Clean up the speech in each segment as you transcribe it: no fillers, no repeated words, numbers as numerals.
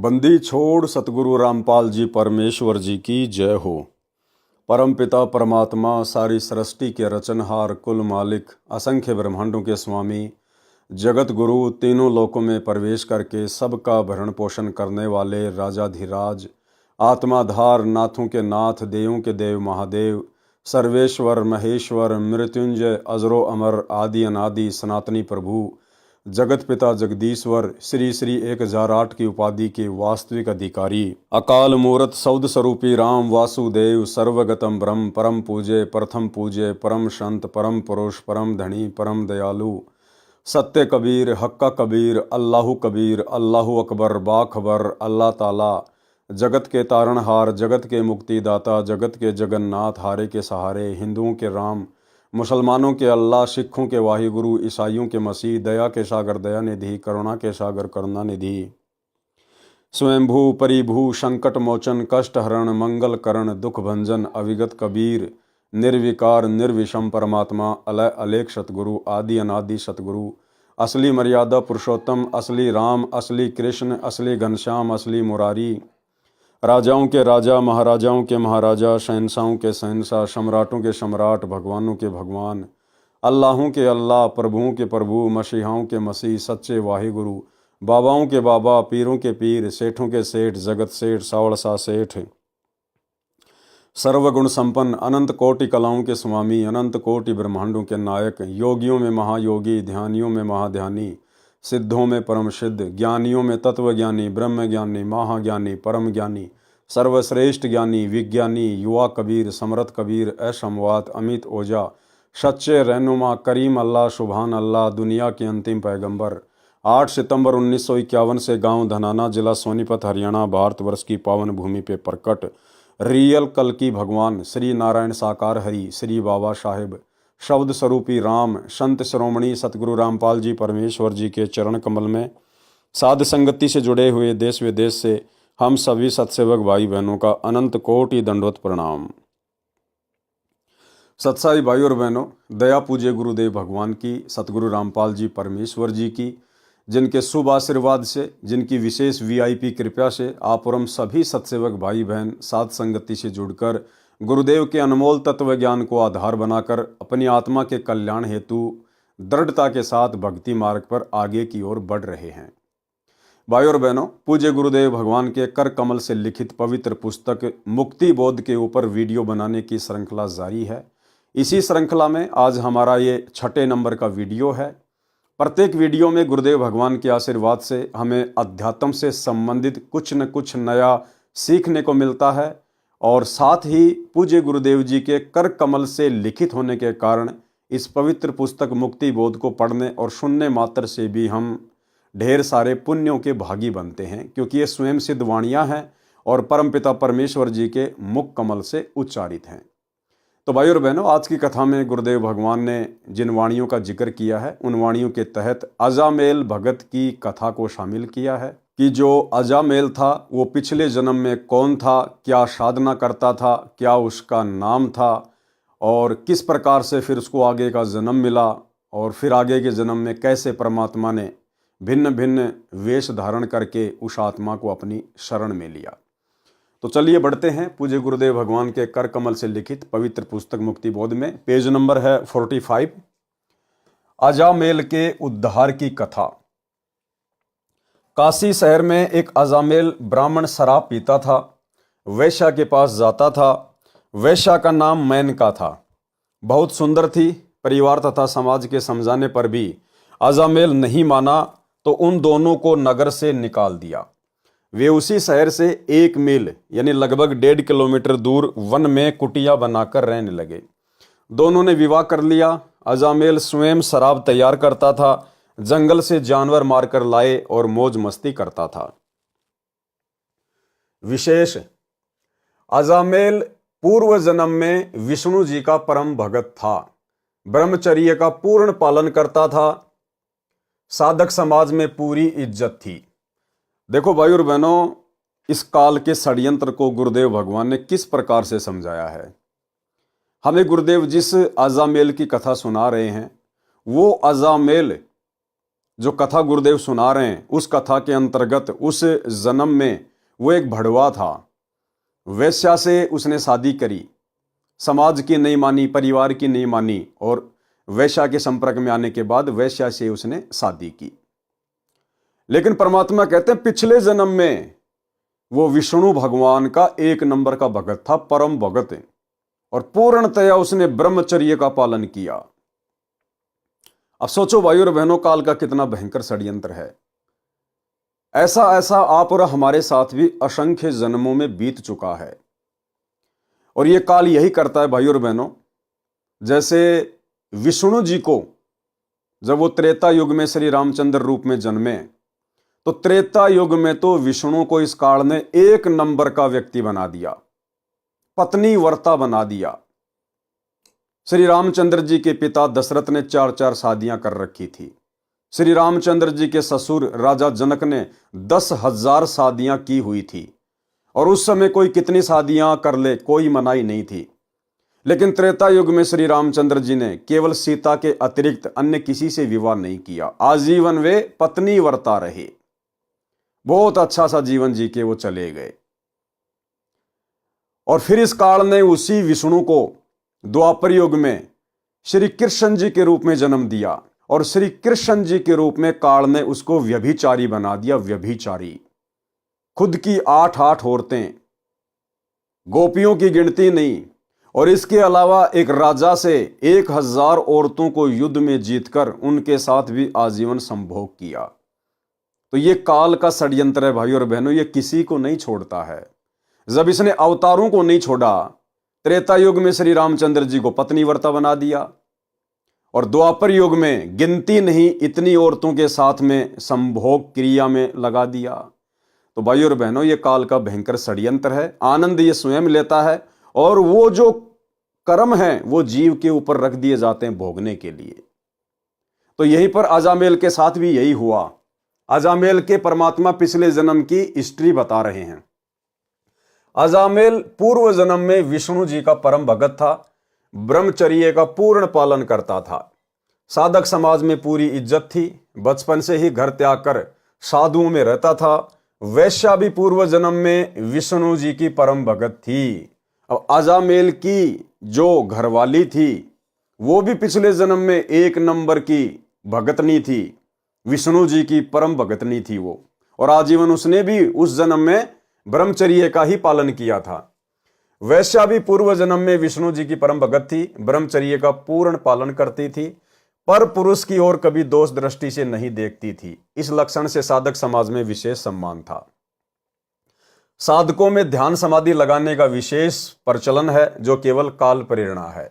बंदी छोड़ सतगुरु रामपाल जी परमेश्वर जी की जय हो। परम पिता परमात्मा सारी सृष्टि के रचनहार कुल मालिक असंख्य ब्रह्मांडों के स्वामी जगत गुरु तीनों लोकों में प्रवेश करके सबका भरण पोषण करने वाले राजाधिराज आत्माधार नाथों के नाथ देवों के देव महादेव सर्वेश्वर महेश्वर मृत्युंजय अजरो अमर आदि अनादि सनातनी प्रभु जगत पिता जगदीश्वर श्री श्री 1008 की उपाधि के वास्तविक अधिकारी अकाल मूर्त सौद स्वरूपी राम वासुदेव सर्वगतम ब्रह्म परम पूज्य प्रथम पूज्य परम संत परम पुरुष परम धनी परम दयालु सत्य कबीर हक्का कबीर अल्लाहु अकबर बाखबर अल्लाह ताला जगत के तारणहार जगत के मुक्तिदाता जगत के जगन्नाथ हारे के सहारे हिंदुओं के राम मुसलमानों के अल्लाह सिखों के वाहिगुरु ईसाइयों के मसीह दया के सागर दया निधि करुणा के सागर करुणा निधि स्वयंभू परिभू संकट मोचन कष्ट हरण मंगल करण दुख भंजन अविगत कबीर निर्विकार निर्विषम परमात्मा अलय अलेख सतगुरु आदि अनादि सतगुरु असली मर्यादा पुरुषोत्तम असली राम असली कृष्ण असली घनश्याम असली मुरारी राजाओं के राजा महाराजाओं के महाराजा शहंशाहों के शहंशाह सम्राटों के सम्राट भगवानों के भगवान अल्लाहों के अल्लाह प्रभुओं के प्रभु मसीहाओं के मसीह सच्चे वाहिगुरु बाबाओं के बाबा पीरों के पीर सेठों के सेठ जगत सेठ सावड़सा सेठ सर्वगुण संपन्न अनंत कोटि कलाओं के स्वामी अनंत कोटि ब्रह्मांडों के नायक योगियों में महायोगी ध्यानियों में महाध्यानी सिद्धों में परम सिद्ध ज्ञानियों में तत्वज्ञानी ब्रह्म ज्ञानी महाज्ञानी परम ज्ञानी सर्वश्रेष्ठ ज्ञानी विज्ञानी युवा कबीर समरथ कबीर असमवात अमित ओझा सच्चे रहनुमा करीम अल्लाह सुभान अल्लाह दुनिया के अंतिम पैगंबर 8 सितंबर 1951 से गांव धनाना जिला सोनीपत हरियाणा भारतवर्ष की पावन भूमि पे प्रकट रियल कल की भगवान श्री नारायण साकार हरि श्री बाबा साहेब शब्द स्वरूपी राम संत श्रोमणी सतगुरु रामपाल जी परमेश्वर जी के चरण कमल में साध संगति से जुड़े हुए देश विदेश से हम सभी सत्सेवक भाई बहनों का अनंत कोटि दंडवत प्रणाम। सत्साई भाई और बहनों, दया पूज्य गुरुदेव भगवान की सतगुरु रामपाल जी परमेश्वर जी की जिनके शुभ आशीर्वाद से जिनकी विशेष वीआईपी कृपा से आप और हम सभी सत्सेवक भाई बहन साध संगति से जुड़कर गुरुदेव के अनमोल तत्व ज्ञान को आधार बनाकर अपनी आत्मा के कल्याण हेतु दृढ़ता के साथ भक्ति मार्ग पर आगे की ओर बढ़ रहे हैं। भाई और बहनों, पूज्य गुरुदेव भगवान के कर कमल से लिखित पवित्र पुस्तक मुक्ति बोध के ऊपर वीडियो बनाने की श्रृंखला जारी है। इसी श्रृंखला में आज हमारा ये 6 नंबर का वीडियो है। प्रत्येक वीडियो में गुरुदेव भगवान के आशीर्वाद से हमें अध्यात्म से संबंधित कुछ न कुछ नया सीखने को मिलता है और साथ ही पूज्य गुरुदेव जी के कर कमल से लिखित होने के कारण इस पवित्र पुस्तक मुक्ति बोध को पढ़ने और सुनने मात्र से भी हम ढेर सारे पुण्यों के भागी बनते हैं, क्योंकि ये स्वयं सिद्ध वाणियाँ हैं और परमपिता परमेश्वर जी के मुख कमल से उच्चारित हैं। तो भाई और बहनों, आज की कथा में गुरुदेव भगवान ने जिन वाणियों का जिक्र किया है उन वाणियों के तहत अजामेल भगत की कथा को शामिल किया है कि जो अजामेल था वो पिछले जन्म में कौन था, क्या साधना करता था, क्या उसका नाम था और किस प्रकार से फिर उसको आगे का जन्म मिला और फिर आगे के जन्म में कैसे परमात्मा ने भिन्न भिन्न वेश धारण करके उस आत्मा को अपनी शरण में लिया। तो चलिए बढ़ते हैं पूज्य गुरुदेव भगवान के कर कमल से लिखित पवित्र पुस्तक मुक्ति बोध में। पेज नंबर है 45। अजामेल के उद्धार की कथा। काशी शहर में एक अजामेल ब्राह्मण शराब पीता था, वैश्या के पास जाता था। वैश्या का नाम मेनका था, बहुत सुंदर थी। परिवार तथा समाज के समझाने पर भी अजामेल नहीं माना तो उन दोनों को नगर से निकाल दिया। वे उसी शहर से 1 मील यानी लगभग 1.5 किलोमीटर दूर वन में कुटिया बनाकर रहने लगे। दोनों ने विवाह कर लिया। अजामेल स्वयं शराब तैयार करता था, जंगल से जानवर मारकर लाए और मौज मस्ती करता था। विशेष, अजामेल पूर्व जन्म में विष्णु जी का परम भगत था, ब्रह्मचर्य का पूर्ण पालन करता था, साधक समाज में पूरी इज्जत थी। देखो भाई और बहनों, इस काल के षड्यंत्र को गुरुदेव भगवान ने किस प्रकार से समझाया है। हमें गुरुदेव जिस अजामेल की कथा सुना रहे हैं वो अजामेल जो कथा गुरुदेव सुना रहे हैं उस कथा के अंतर्गत उस जन्म में वो एक भड़वा था। वेश्या से उसने शादी करी, समाज की नहीं मानी, परिवार की नहीं मानी, और वेश्या के संपर्क में आने के बाद वेश्या से उसने शादी की। लेकिन परमात्मा कहते हैं पिछले जन्म में वो विष्णु भगवान का एक नंबर का भगत था, परम भगत, और पूर्णतया उसने ब्रह्मचर्य का पालन किया। अब सोचो भाई और बहनों, काल का कितना भयंकर षड्यंत्र है। ऐसा ऐसा आप और हमारे साथ भी असंख्य जन्मों में बीत चुका है। और ये काल यही करता है भाई और बहनों, जैसे विष्णु जी को जब वो त्रेता युग में श्री रामचंद्र रूप में जन्मे, तो त्रेता युग में तो विष्णु को इस काल ने एक नंबर का व्यक्ति बना दिया, पत्नी वर्ता बना दिया। श्री रामचंद्र जी के पिता दशरथ ने 4-4 शादियां कर रखी थी। श्री रामचंद्र जी के ससुर राजा जनक ने 10,000 शादियां की हुई थी, और उस समय कोई कितनी शादियां कर ले कोई मनाही नहीं थी। लेकिन त्रेता युग में श्री रामचंद्र जी ने केवल सीता के अतिरिक्त अन्य किसी से विवाह नहीं किया। आजीवन वे पत्नी वर्ता रहे, बहुत अच्छा सा जीवन जी के वो चले गए। और फिर इस काल ने उसी विष्णु को द्वापर युग में श्री कृष्ण जी के रूप में जन्म दिया, और श्री कृष्ण जी के रूप में काल ने उसको व्यभिचारी बना दिया। व्यभिचारी, खुद की 8-8 औरतें, गोपियों की गिनती नहीं, और इसके अलावा एक राजा से 1000 औरतों को युद्ध में जीतकर उनके साथ भी आजीवन संभोग किया। तो ये काल का षड्यंत्र है भाई और बहनों, ये किसी को नहीं छोड़ता है। जब इसने अवतारों को नहीं छोड़ा, त्रेता युग में श्री रामचंद्र जी को पत्नी वर्ता बना दिया, और द्वापर युग में गिनती नहीं इतनी औरतों के साथ में संभोग क्रिया में लगा दिया। तो भाई और बहनों, ये काल का भयंकर षड्यंत्र है। आनंद ये स्वयं लेता है, और वो जो कर्म है वो जीव के ऊपर रख दिए जाते हैं भोगने के लिए। तो यहीं पर अजामेल के साथ भी यही हुआ। अजामेल के परमात्मा पिछले जन्म की हिस्ट्री बता रहे हैं। अजामेल पूर्व जन्म में विष्णु जी का परम भगत था, ब्रह्मचर्य का पूर्ण पालन करता था, साधक समाज में पूरी इज्जत थी, बचपन से ही घर त्याग कर साधुओं में रहता था। वैश्या भी पूर्व जन्म में विष्णु जी की परम भगत थी। अब अजामेल की जो घरवाली थी वो भी पिछले जन्म में एक नंबर की भगतनी थी, विष्णु जी की परम भगतनी थी वो, और आजीवन उसने भी उस जन्म में ब्रह्मचर्य का ही पालन किया था। वैश्या भी पूर्व जन्म में विष्णु जी की परम भगत थी, ब्रह्मचर्य का पूर्ण पालन करती थी, पर पुरुष की ओर कभी दोष दृष्टि से नहीं देखती थी। इस लक्षण से साधक समाज में विशेष सम्मान था। साधकों में ध्यान समाधि लगाने का विशेष प्रचलन है, जो केवल काल प्रेरणा है।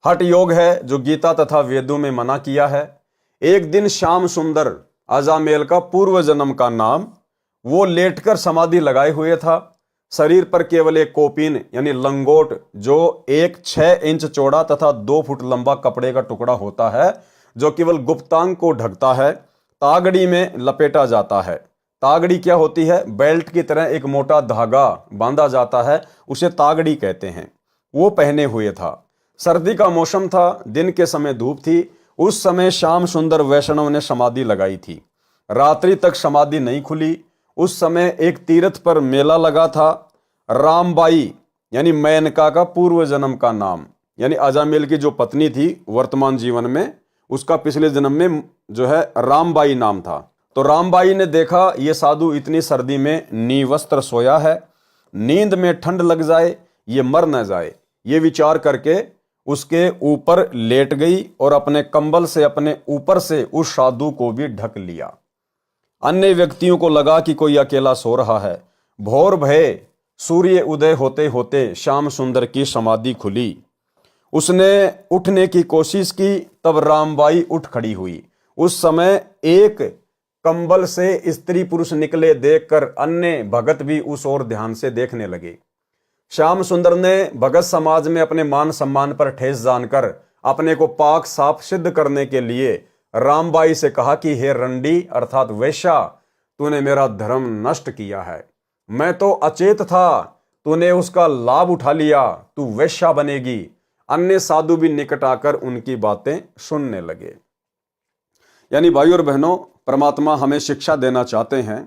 हठ योग है, जो गीता तथा वेदों में मना किया है। एक दिन श्याम सुंदर, अजामेल का पूर्व जन्म का नाम, वो लेटकर समाधि लगाए हुए था। शरीर पर केवल एक कोपीन यानी लंगोट, जो एक 6 इंच चौड़ा तथा 2 फुट लंबा कपड़े का टुकड़ा होता है, जो केवल गुप्तांग को ढकता है, तागड़ी में लपेटा जाता है। तागड़ी क्या होती है? बेल्ट की तरह एक मोटा धागा बांधा जाता है, उसे तागड़ी कहते हैं। वो पहने हुए था। सर्दी का मौसम था, दिन के समय धूप थी। उस समय श्याम सुंदर वैष्णव ने समाधि लगाई थी। रात्रि तक समाधि नहीं खुली। उस समय एक तीर्थ पर मेला लगा था। रामबाई यानी मेनका का पूर्व जन्म का नाम, यानी अजामेल की जो पत्नी थी वर्तमान जीवन में, उसका पिछले जन्म में जो है रामबाई नाम था। तो रामबाई ने देखा ये साधु इतनी सर्दी में निवस्त्र सोया है, नींद में ठंड लग जाए, ये मर न जाए, ये विचार करके उसके ऊपर लेट गई और अपने कंबल से अपने ऊपर से उस साधु को भी ढक लिया। अन्य व्यक्तियों को लगा कि कोई अकेला सो रहा है। भोर भये सूर्य उदय होते होते श्याम सुंदर की समाधि खुली। उसने उठने की कोशिश की, तब रामबाई उठ खड़ी हुई। उस समय एक कंबल से स्त्री पुरुष निकले देखकर अन्य भगत भी उस ओर ध्यान से देखने लगे। श्याम सुंदर ने भगत समाज में अपने मान सम्मान पर ठेस जानकर अपने को पाक साफ सिद्ध करने के लिए रामबाई से कहा कि हे रंडी अर्थात वैश्या, तूने मेरा धर्म नष्ट किया है। मैं तो अचेत था, तूने उसका लाभ उठा लिया, तू वैश्या बनेगी। अन्य साधु भी निकट आकर उनकी बातें सुनने लगे। यानी भाई और बहनों, परमात्मा हमें शिक्षा देना चाहते हैं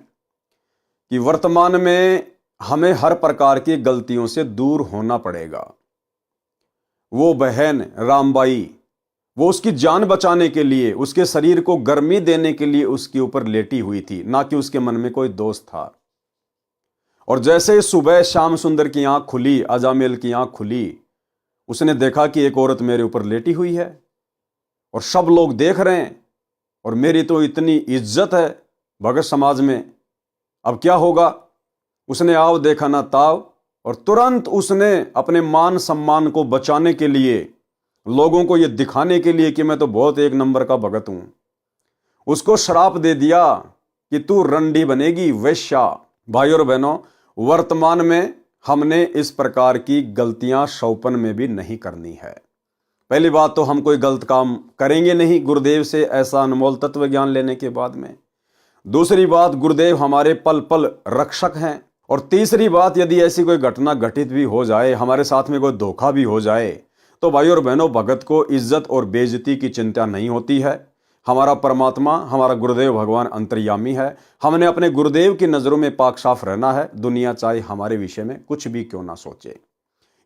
कि वर्तमान में हमें हर प्रकार की गलतियों से दूर होना पड़ेगा। वो बहन रामबाई, वो उसकी जान बचाने के लिए, उसके शरीर को गर्मी देने के लिए उसके ऊपर लेटी हुई थी, ना कि उसके मन में कोई दोष था। और जैसे सुबह श्याम सुंदर की आंख खुली, अजामेल की आंख खुली, उसने देखा कि एक औरत मेरे ऊपर लेटी हुई है और सब लोग देख रहे हैं और मेरी तो इतनी इज्जत है भगत समाज में, अब क्या होगा। उसने आव देखा ना ताव, और तुरंत उसने अपने मान सम्मान को बचाने के लिए, लोगों को यह दिखाने के लिए कि मैं तो बहुत एक नंबर का भगत हूं, उसको श्राप दे दिया कि तू रंडी बनेगी, वेश्या। भाई और बहनों, वर्तमान में हमने इस प्रकार की गलतियां शौपन में भी नहीं करनी है। पहली बात तो हम कोई गलत काम करेंगे नहीं गुरुदेव से ऐसा अनमोल तत्व ज्ञान लेने के बाद में। दूसरी बात, गुरुदेव हमारे पल पल रक्षक हैं। और तीसरी बात, यदि ऐसी कोई घटना घटित भी हो जाए, हमारे साथ में कोई धोखा भी हो जाए, तो भाई और बहनों, भगत को इज्जत और बेइज्जती की चिंता नहीं होती है। हमारा परमात्मा, हमारा गुरुदेव भगवान अंतर्यामी है। हमने अपने गुरुदेव की नज़रों में पाक साफ रहना है, दुनिया चाहे हमारे विषय में कुछ भी क्यों ना सोचे।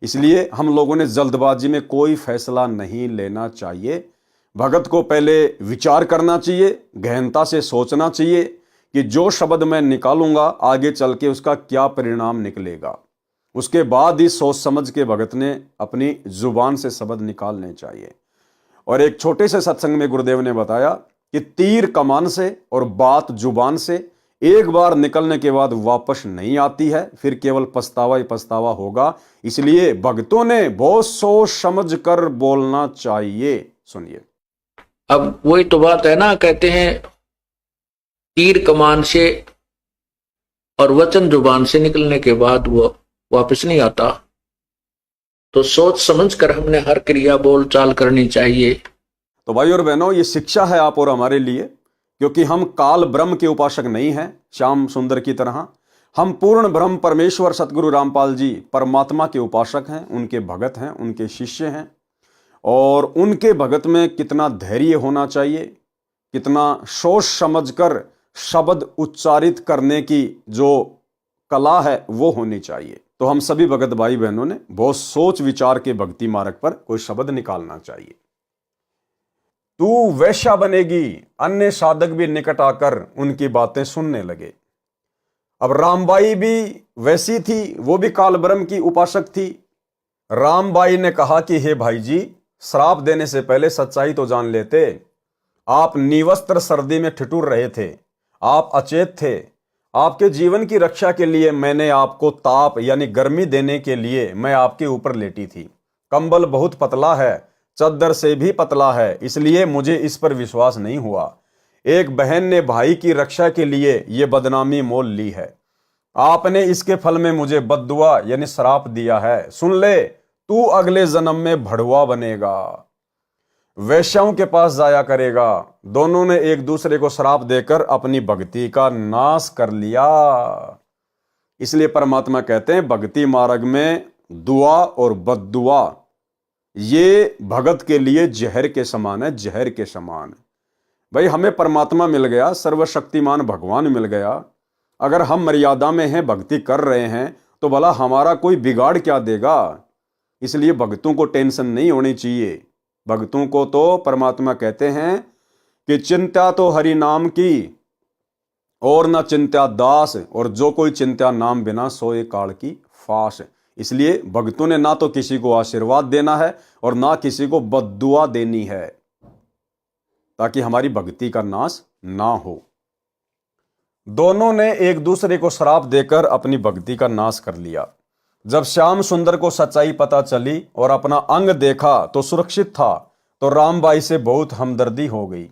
इसलिए हम लोगों ने जल्दबाजी में कोई फैसला नहीं लेना चाहिए। भगत को पहले विचार करना चाहिए, गहनता से सोचना चाहिए कि जो शब्द मैं निकालूंगा आगे चल के उसका क्या परिणाम निकलेगा। उसके बाद ही सोच समझ के भगत ने अपनी जुबान से शब्द निकालने चाहिए। और एक छोटे से सत्संग में गुरुदेव ने बताया कि तीर कमान से और बात जुबान से एक बार निकलने के बाद वापस नहीं आती है, फिर केवल पछतावा ही पछतावा होगा। इसलिए भक्तों ने बहुत सोच समझ कर बोलना चाहिए। सुनिए, अब वही तो बात है ना, कहते हैं तीर कमान से और वचन जुबान से निकलने के बाद वो वापस नहीं आता। तो सोच समझ कर हमने हर क्रिया बोल चाल करनी चाहिए। तो भाई और बहनों, ये शिक्षा है आप और हमारे लिए, क्योंकि हम काल ब्रह्म के उपासक नहीं हैं श्याम सुंदर की तरह। हम पूर्ण ब्रह्म परमेश्वर सतगुरु रामपाल जी परमात्मा के उपासक हैं, उनके भगत हैं, उनके शिष्य हैं। और उनके भगत में कितना धैर्य होना चाहिए, कितना सोच समझकर शब्द उच्चारित करने की जो कला है वो होनी चाहिए। तो हम सभी भगत भाई बहनों ने बहुत सोच विचार के भक्ति मार्ग पर कोई शब्द निकालना चाहिए। तू वैश्या बनेगी, अन्य साधक भी निकट आकर उनकी बातें सुनने लगे। अब रामबाई भी वैसी थी, वो भी काल ब्रह्म की उपासक थी। रामबाई ने कहा कि हे भाई जी, श्राप देने से पहले सच्चाई तो जान लेते। आप निवस्त्र सर्दी में ठिठुर रहे थे, आप अचेत थे। आपके जीवन की रक्षा के लिए मैंने आपको ताप यानी गर्मी देने के लिए मैं आपके ऊपर लेटी थी। कंबल बहुत पतला है, चद्दर से भी पतला है, इसलिए मुझे इस पर विश्वास नहीं हुआ। एक बहन ने भाई की रक्षा के लिए यह बदनामी मोल ली है। आपने इसके फल में मुझे बद्दुआ यानी श्राप दिया है। सुन ले, तू अगले जन्म में भड़वा बनेगा, वैश्याओं के पास जाया करेगा। दोनों ने एक दूसरे को श्राप देकर अपनी भक्ति का नाश कर लिया। इसलिए परमात्मा कहते हैं भक्ति मार्ग में दुआ और बद्दुआ ये भगत के लिए जहर के समान है, जहर के समान। भाई हमें परमात्मा मिल गया, सर्वशक्तिमान भगवान मिल गया। अगर हम मर्यादा में हैं, भक्ति कर रहे हैं, तो भला हमारा कोई बिगाड़ क्या देगा। इसलिए भक्तों को टेंशन नहीं होनी चाहिए। भक्तों को तो परमात्मा कहते हैं कि चिंता तो हरि नाम की और न चिंता दास, और जो कोई चिंता नाम बिना सोए काल की फास। इसलिए भक्तों ने ना तो किसी को आशीर्वाद देना है और ना किसी को बद्दुआ देनी है, ताकि हमारी भक्ति का नाश ना हो। दोनों ने एक दूसरे को श्राप देकर अपनी भक्ति का नाश कर लिया। जब श्याम सुंदर को सच्चाई पता चली और अपना अंग देखा तो सुरक्षित था, तो रामबाई से बहुत हमदर्दी हो गई।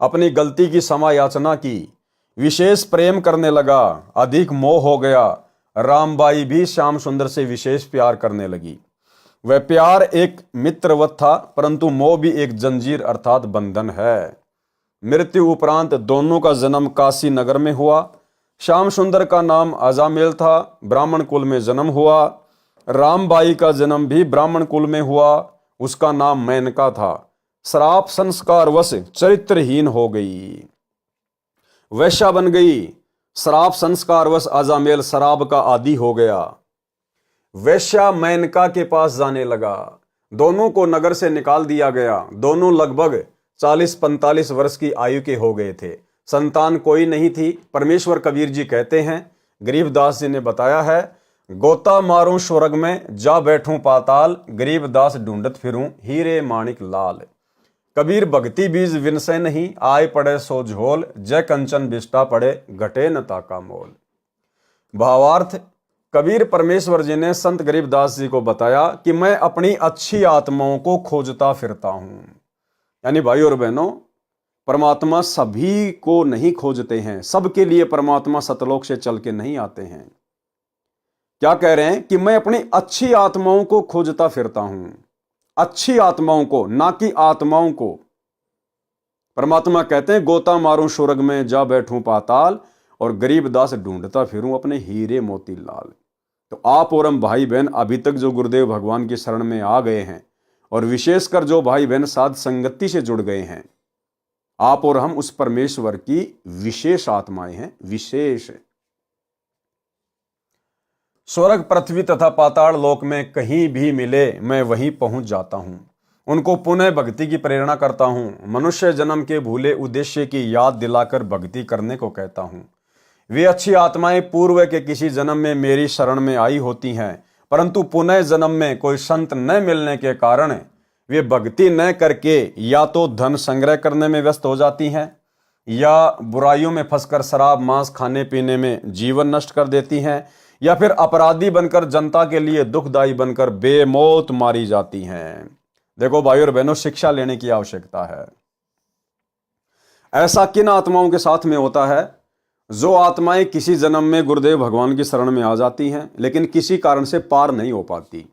अपनी गलती की क्षमा याचना की, विशेष प्रेम करने लगा, अधिक मोह हो गया। रामबाई भी श्याम सुंदर से विशेष प्यार करने लगी। वह प्यार एक मित्रवत था, परंतु मोह भी एक जंजीर अर्थात बंधन है। मृत्यु उपरांत दोनों का जन्म काशी नगर में हुआ। श्याम सुंदर का नाम अजामेल था, ब्राह्मण कुल में जन्म हुआ। रामबाई का जन्म भी ब्राह्मण कुल में हुआ, उसका नाम मेनका था। श्राप संस्कारवश चरित्रहीन हो गई। वैश्या बन गई, श्राप संस्कारवश अजामेल शराब का आदी हो गया। वैश्या मेनका के पास जाने लगा। दोनों को नगर से निकाल दिया गया। दोनों लगभग 40-45 वर्ष की आयु के हो गए थे। संतान कोई नहीं थी। परमेश्वर कबीर जी कहते हैं, गरीबदास जी ने बताया है, गोता मारूं स्वर्ग में, जा बैठूं पाताल, गरीबदास ढूंढत फिरूं हीरे माणिक लाल। कबीर भक्ति बीज विनसे नहीं, आय पड़े सो झोल, जय कंचन बिष्टा पड़े, घटे न ताका मोल। भावार्थ, कबीर परमेश्वर जी ने संत गरीबदास जी को बताया कि मैं अपनी अच्छी आत्माओं को खोजता फिरता हूं। यानी भाई और बहनों, परमात्मा सभी को नहीं खोजते हैं। सबके लिए परमात्मा सतलोक से चल के नहीं आते हैं। क्या कह रहे हैं कि मैं अपनी अच्छी आत्माओं को खोजता फिरता हूं। अच्छी आत्माओं को, ना कि आत्माओं को। परमात्मा कहते हैं, गोता मारूं स्वर्ग में, जा बैठूं पाताल, और गरीबदास ढूंढता फिरूं अपने हीरे मोती लाल। तो आप और हम भाई बहन अभी तक जो गुरुदेव भगवान की शरण में आ गए हैं, और विशेषकर जो भाई बहन साध संगति से जुड़ गए हैं, आप और हम उस परमेश्वर की विशेष आत्माएं हैं। विशेष स्वर्ग, पृथ्वी तथा पाताल लोक में कहीं भी मिले मैं वहीं पहुंच जाता हूं। उनको पुनः भक्ति की प्रेरणा करता हूं। मनुष्य जन्म के भूले उद्देश्य की याद दिलाकर भक्ति करने को कहता हूं। वे अच्छी आत्माएं पूर्व के किसी जन्म में मेरी शरण में आई होती हैं, परंतु पुनः जन्म में कोई संत न मिलने के कारण वे भक्ति न करके या तो धन संग्रह करने में व्यस्त हो जाती हैं, या बुराइयों में फंसकर शराब मांस खाने पीने में जीवन नष्ट कर देती हैं, या फिर अपराधी बनकर जनता के लिए दुखदाई बनकर बेमौत मारी जाती हैं। देखो भाई और बहनों, शिक्षा लेने की आवश्यकता है। ऐसा किन आत्माओं के साथ में होता है? जो आत्माएं किसी जन्म में गुरुदेव भगवान की शरण में आ जाती हैं, लेकिन किसी कारण से पार नहीं हो पाती।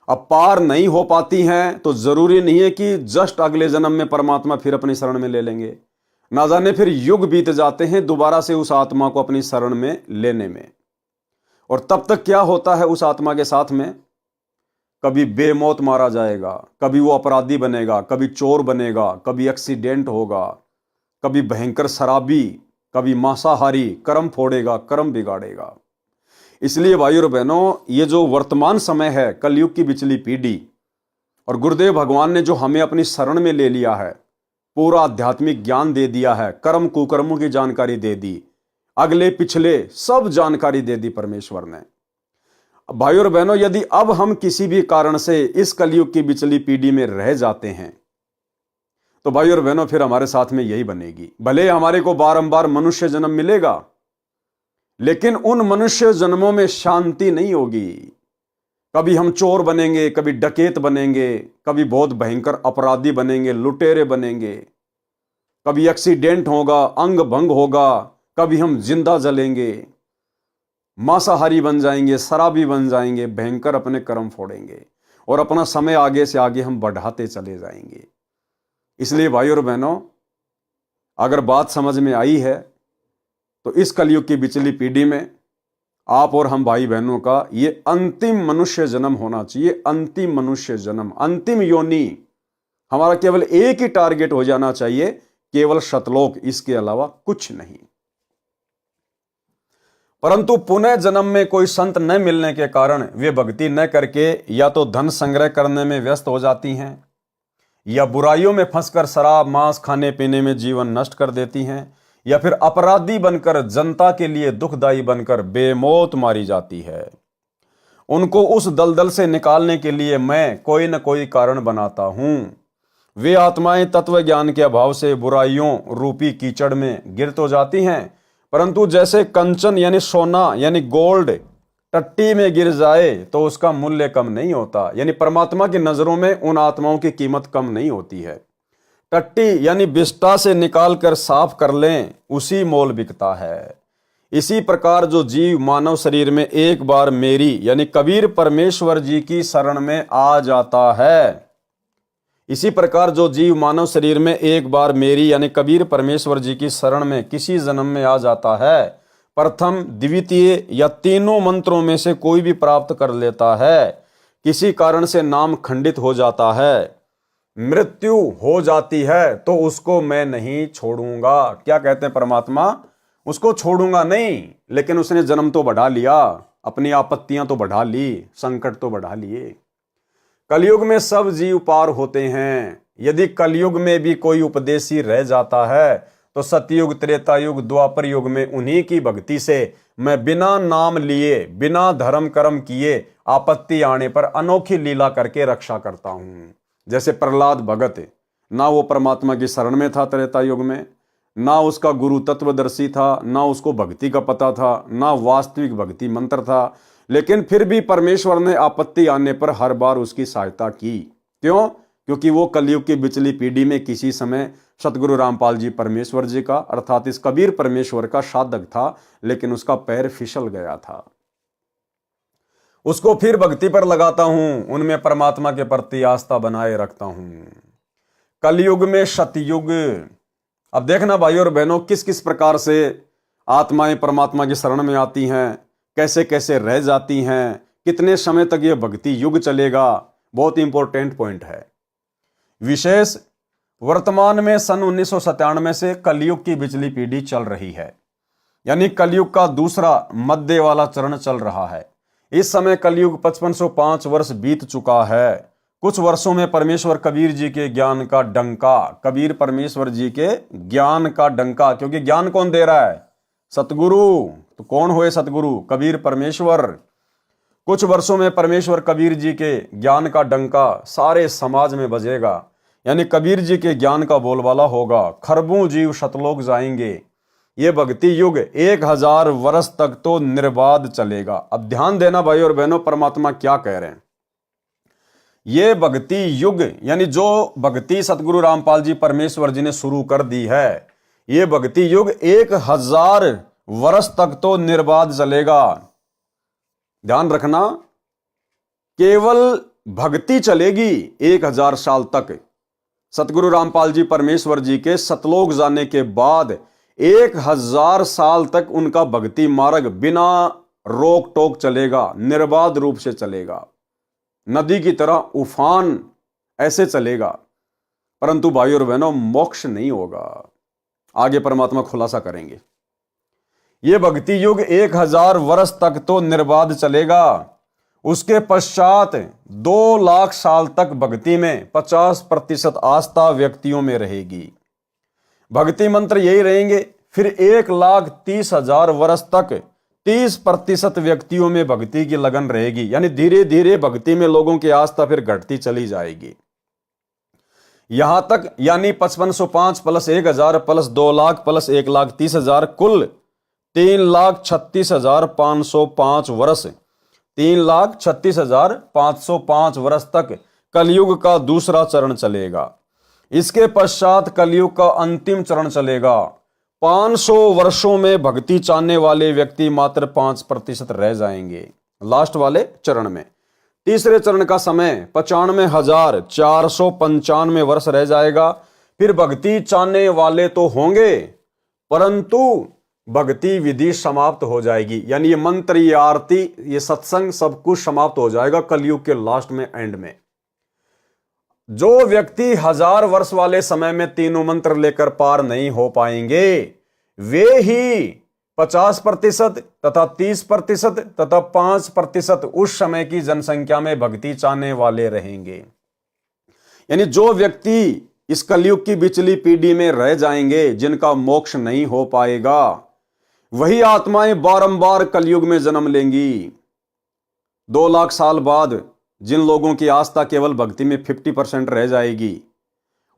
अब पार नहीं हो पाती हैं तो जरूरी नहीं है कि जस्ट अगले जन्म में परमात्मा फिर अपनी शरण में ले लेंगे। ना जाने फिर युग बीत जाते हैं दोबारा से उस आत्मा को अपनी शरण में लेने में। और तब तक क्या होता है उस आत्मा के साथ में? कभी बेमौत मारा जाएगा, कभी वो अपराधी बनेगा, कभी चोर बनेगा, कभी एक्सीडेंट होगा, कभी भयंकर शराबी, कभी मांसाहारी, कर्म फोड़ेगा, कर्म बिगाड़ेगा। इसलिए भाई और बहनों, ये जो वर्तमान समय है, कलयुग की बिचली पीढ़ी, और गुरुदेव भगवान ने जो हमें अपनी शरण में ले लिया है, पूरा आध्यात्मिक ज्ञान दे दिया है, कर्म कुकर्मों की जानकारी दे दी, अगले पिछले सब जानकारी दे दी परमेश्वर ने। भाई और बहनों, यदि अब हम किसी भी कारण से इस कलयुग की बिचली पीढ़ी में रह जाते हैं, तो भाई और बहनों फिर हमारे साथ में यही बनेगी। भले हमारे को बारंबार मनुष्य जन्म मिलेगा, लेकिन उन मनुष्य जन्मों में शांति नहीं होगी। कभी हम चोर बनेंगे, कभी डकैत बनेंगे, कभी बहुत भयंकर अपराधी बनेंगे, लुटेरे बनेंगे, कभी एक्सीडेंट होगा, अंग भंग होगा, कभी हम जिंदा जलेंगे, मांसाहारी बन जाएंगे, शराबी बन जाएंगे, भयंकर अपने कर्म फोड़ेंगे, और अपना समय आगे से आगे हम बढ़ाते चले जाएंगे। इसलिए भाई और बहनों, अगर बात समझ में आई है तो इस कलयुग की बिचली पीढ़ी में आप और हम भाई बहनों का ये अंतिम मनुष्य जन्म होना चाहिए। अंतिम मनुष्य जन्म, अंतिम योनि, हमारा केवल एक ही टारगेट हो जाना चाहिए, केवल सतलोक, इसके अलावा कुछ नहीं। परंतु पुनः जन्म में कोई संत न मिलने के कारण वे भक्ति न करके या तो धन संग्रह करने में व्यस्त हो जाती हैं, या बुराइयों में फंसकर शराब मांस खाने पीने में जीवन नष्ट कर देती हैं, या फिर अपराधी बनकर जनता के लिए दुखदाई बनकर बेमौत मारी जाती है। उनको उस दलदल से निकालने के लिए मैं कोई न कोई कारण बनाता हूं। वे आत्माएं तत्व ज्ञान के अभाव से बुराइयों रूपी कीचड़ में गिर तो जाती हैं, परंतु जैसे कंचन यानी सोना यानी गोल्ड टट्टी में गिर जाए तो उसका मूल्य कम नहीं होता। यानी परमात्मा की नजरों में उन आत्माओं की कीमत कम नहीं होती है। टट्टी यानी बिस्टा से निकाल कर साफ कर लें, उसी मोल बिकता है। इसी प्रकार जो जीव मानव शरीर में एक बार मेरी यानी कबीर परमेश्वर जी की शरण में आ जाता है, इसी प्रकार जो जीव मानव शरीर में एक बार मेरी यानी कबीर परमेश्वर जी की शरण में किसी जन्म में आ जाता है, प्रथम द्वितीय या तीनों मंत्रों में से कोई भी प्राप्त कर लेता है, किसी कारण से नाम खंडित हो जाता है, मृत्यु हो जाती है तो उसको मैं नहीं छोड़ूंगा। क्या कहते हैं परमात्मा? उसको छोड़ूंगा नहीं, लेकिन उसने जन्म तो बढ़ा लिया, अपनी आपत्तियां तो बढ़ा ली, संकट तो बढ़ा लिए। कलयुग में सब जीव पार होते हैं। यदि कलयुग में भी कोई उपदेशी रह जाता है तो सतयुग, त्रेता युग, द्वापर युग में उन्हीं की भक्ति से मैं बिना नाम लिए, बिना धर्म कर्म किए, आपत्ति आने पर अनोखी लीला करके रक्षा करता हूं। जैसे प्रहलाद भगत, ना वो परमात्मा की शरण में था त्रेता युग में, ना उसका गुरु तत्वदर्शी था, ना उसको भक्ति का पता था, ना वास्तविक भक्ति मंत्र था, लेकिन फिर भी परमेश्वर ने आपत्ति आने पर हर बार उसकी सहायता की। क्यों? क्योंकि वो कलयुग की बिचली पीढ़ी में किसी समय सतगुरु रामपाल जी परमेश्वर जी का, अर्थात इस कबीर परमेश्वर का साधक था, लेकिन उसका पैर फिसल गया था। उसको फिर भक्ति पर लगाता हूं, उनमें परमात्मा के प्रति आस्था बनाए रखता हूं। कलयुग में सतयुग। अब देखना भाई और बहनों, किस किस प्रकार से आत्माएं परमात्मा की शरण में आती हैं, कैसे कैसे रह जाती हैं, कितने समय तक यह भक्ति युग चलेगा, बहुत इंपॉर्टेंट पॉइंट है। विशेष वर्तमान में सन 1997 से कलयुग की बिचली पीढ़ी चल रही है, यानी कलयुग का दूसरा मध्य वाला चरण चल रहा है। इस समय कलयुग 5505 वर्ष बीत चुका है। कुछ वर्षों में परमेश्वर कबीर जी के ज्ञान का डंका, कबीर परमेश्वर जी के ज्ञान का डंका, क्योंकि ज्ञान कौन दे रहा है? सतगुरु। तो कौन हुए सतगुरु? कबीर परमेश्वर। कुछ वर्षों में परमेश्वर कबीर जी के ज्ञान का डंका सारे समाज में बजेगा, यानी कबीर जी के ज्ञान का बोलबाला होगा। खरबों जीव सतलोक जाएंगे। ये भक्ति युग 1000 वर्ष तक तो निर्बाध चलेगा। अब ध्यान देना भाई और बहनों, परमात्मा क्या कह रहे हैं। ये भक्ति युग, यानी जो भक्ति सतगुरु रामपाल जी परमेश्वर जी ने शुरू कर दी है, ये भक्ति युग 1000 वर्ष तक तो निर्बाध चलेगा। ध्यान रखना, केवल भक्ति चलेगी 1000 साल तक। सतगुरु रामपाल जी परमेश्वर जी के सतलोक जाने के बाद 1000 साल तक उनका भक्ति मार्ग बिना रोक टोक चलेगा, निर्बाध रूप से चलेगा, नदी की तरह उफान ऐसे चलेगा। परंतु भाई और बहनों, मोक्ष नहीं होगा। आगे परमात्मा खुलासा करेंगे। यह भक्ति युग 1000 वर्ष तक तो निर्बाध चलेगा। उसके पश्चात 2 लाख साल तक भक्ति में 50% आस्था व्यक्तियों में रहेगी। भक्ति मंत्र यही रहेंगे। फिर 1,30,000 वर्ष तक 30% व्यक्तियों में भक्ति की लगन रहेगी, यानी धीरे धीरे भक्ति में लोगों की आस्था फिर घटती चली जाएगी। यहां तक, यानी 5505 प्लस 1000 प्लस 2 लाख प्लस 1,30,000 कुल 3,36,505 वर्ष, 3,36,505 वर्ष तक कलयुग का दूसरा चरण चलेगा। इसके पश्चात कलयुग का अंतिम चरण चलेगा। 500 वर्षों में भक्ति चाहने वाले व्यक्ति मात्र 5% रह जाएंगे लास्ट वाले चरण में। तीसरे चरण का समय 95,495 वर्ष रह जाएगा। फिर भक्ति चाहने वाले तो होंगे, परंतु भक्ति विधि समाप्त हो जाएगी, यानी ये मंत्र, ये आरती, ये सत्संग सब कुछ समाप्त हो जाएगा कलयुग के लास्ट में, एंड में। जो व्यक्ति 1000 वर्ष वाले समय में तीनों मंत्र लेकर पार नहीं हो पाएंगे, वे ही 50% तथा 30% तथा 5% उस समय की जनसंख्या में भक्ति चाहने वाले रहेंगे। यानी जो व्यक्ति इस कलयुग की बिचली पीढ़ी में रह जाएंगे, जिनका मोक्ष नहीं हो पाएगा, वही आत्माएं बारंबार कलयुग में जन्म लेंगी। 2 लाख साल बाद जिन लोगों की आस्था केवल भक्ति में 50% रह जाएगी,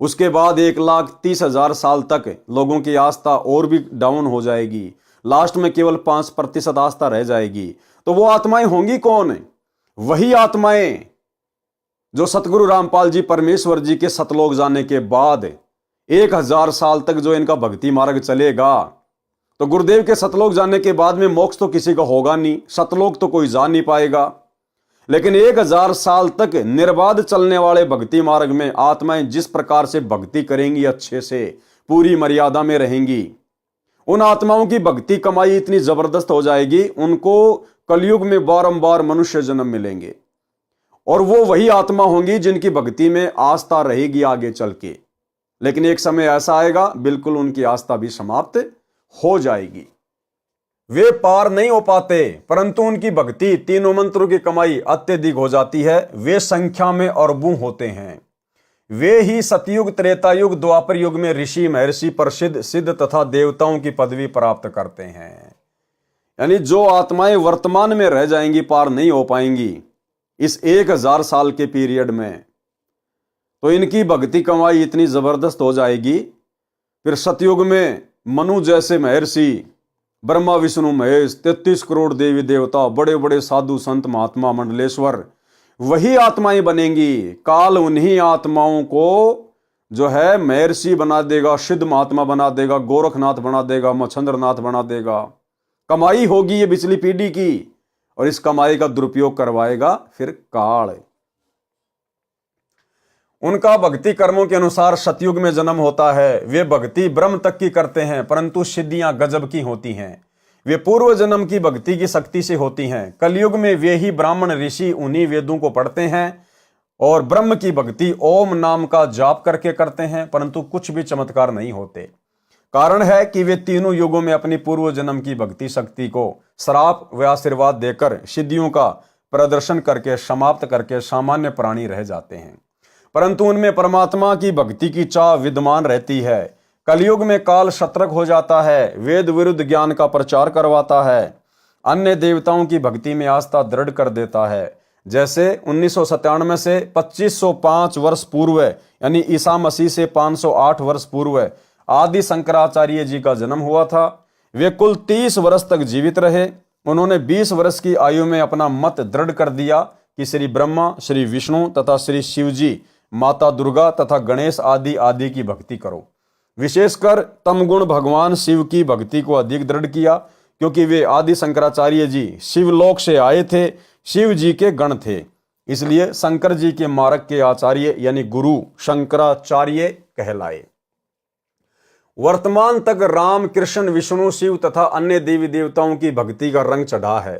उसके बाद 1,30,000 साल तक लोगों की आस्था और भी डाउन हो जाएगी, लास्ट में केवल 5% आस्था रह जाएगी। तो वो आत्माएं होंगी कौन? वही आत्माएं जो सतगुरु रामपाल जी परमेश्वर जी के सतलोक जाने के बाद 1000 साल तक जो इनका भक्ति मार्ग चलेगा। तो गुरुदेव के सतलोक जाने के बाद में मोक्ष तो किसी का होगा नहीं, सतलोक तो कोई जा नहीं पाएगा, लेकिन 1000 साल तक निर्बाध चलने वाले भक्ति मार्ग में आत्माएं जिस प्रकार से भक्ति करेंगी, अच्छे से पूरी मर्यादा में रहेंगी, उन आत्माओं की भक्ति कमाई इतनी जबरदस्त हो जाएगी, उनको कलयुग में बारंबार मनुष्य जन्म मिलेंगे। और वो वही आत्मा होंगी जिनकी भक्ति में आस्था रहेगी आगे चल के। लेकिन एक समय ऐसा आएगा बिल्कुल उनकी आस्था भी समाप्त हो जाएगी। वे पार नहीं हो पाते, परंतु उनकी भक्ति तीनों मंत्रों की कमाई अत्यधिक हो जाती है। वे संख्या में अरबों होते हैं। वे ही सतयुग, त्रेता युग, द्वापर युग में ऋषि, महर्षि, प्रसिद्ध, सिद्ध तथा देवताओं की पदवी प्राप्त करते हैं। यानी जो आत्माएं वर्तमान में रह जाएंगी, पार नहीं हो पाएंगी इस 1000 साल के पीरियड में, तो इनकी भक्ति कमाई इतनी जबरदस्त हो जाएगी। फिर सतयुग में मनु जैसे महर्षि, ब्रह्मा विष्णु महेश, 33 करोड़ देवी देवता, बड़े बड़े साधु संत महात्मा मंडलेश्वर, वही आत्माएं बनेंगी। काल उन्हीं आत्माओं को जो है महर्षि बना देगा, सिद्ध महात्मा बना देगा, गोरखनाथ बना देगा, मच्छंद्रनाथ बना देगा। कमाई होगी ये पिछली पीढ़ी की, और इस कमाई का दुरुपयोग करवाएगा फिर काल। उनका भक्ति कर्मों के अनुसार सतयुग में जन्म होता है। वे भक्ति ब्रह्म तक की करते हैं, परंतु सिद्धियां गजब की होती हैं। वे पूर्व जन्म की भक्ति की शक्ति से होती हैं। कलयुग में वे ही ब्राह्मण ऋषि उन्हीं वेदों को पढ़ते हैं और ब्रह्म की भक्ति ओम नाम का जाप करके करते हैं, परंतु कुछ भी चमत्कार नहीं होते। कारण है कि वे तीनों युगों में अपनी पूर्व जन्म की भक्ति शक्ति को श्राप व आशीर्वाद देकर सिद्धियों का प्रदर्शन करके समाप्त करके सामान्य प्राणी रह जाते हैं, परंतु उनमें परमात्मा की भक्ति की चाह विद्यमान रहती है। कलयुग में काल सतर्क हो जाता है, वेद विरुद्ध ज्ञान का प्रचार करवाता है, अन्य देवताओं की भक्ति में आस्था दृढ़ कर देता है। जैसे 1997 से 2505 वर्ष पूर्व यानी ईसा मसीह से 508 वर्ष पूर्व आदि शंकराचार्य जी का जन्म हुआ था। वे कुल 30 वर्ष तक जीवित रहे। उन्होंने 20 वर्ष की आयु में अपना मत दृढ़ कर दिया कि श्री ब्रह्मा, श्री विष्णु तथा श्री शिव जी, माता दुर्गा तथा गणेश आदि आदि की भक्ति करो। विशेषकर तमगुण भगवान शिव की भक्ति को अधिक दृढ़ किया, क्योंकि वे आदि शंकराचार्य जी शिवलोक से आए थे, शिव जी के गण थे। इसलिए शंकर जी के मार्ग के आचार्य यानी गुरु शंकराचार्य कहलाए। वर्तमान तक राम, कृष्ण, विष्णु, शिव तथा अन्य देवी देवताओं की भक्ति का रंग चढ़ा है।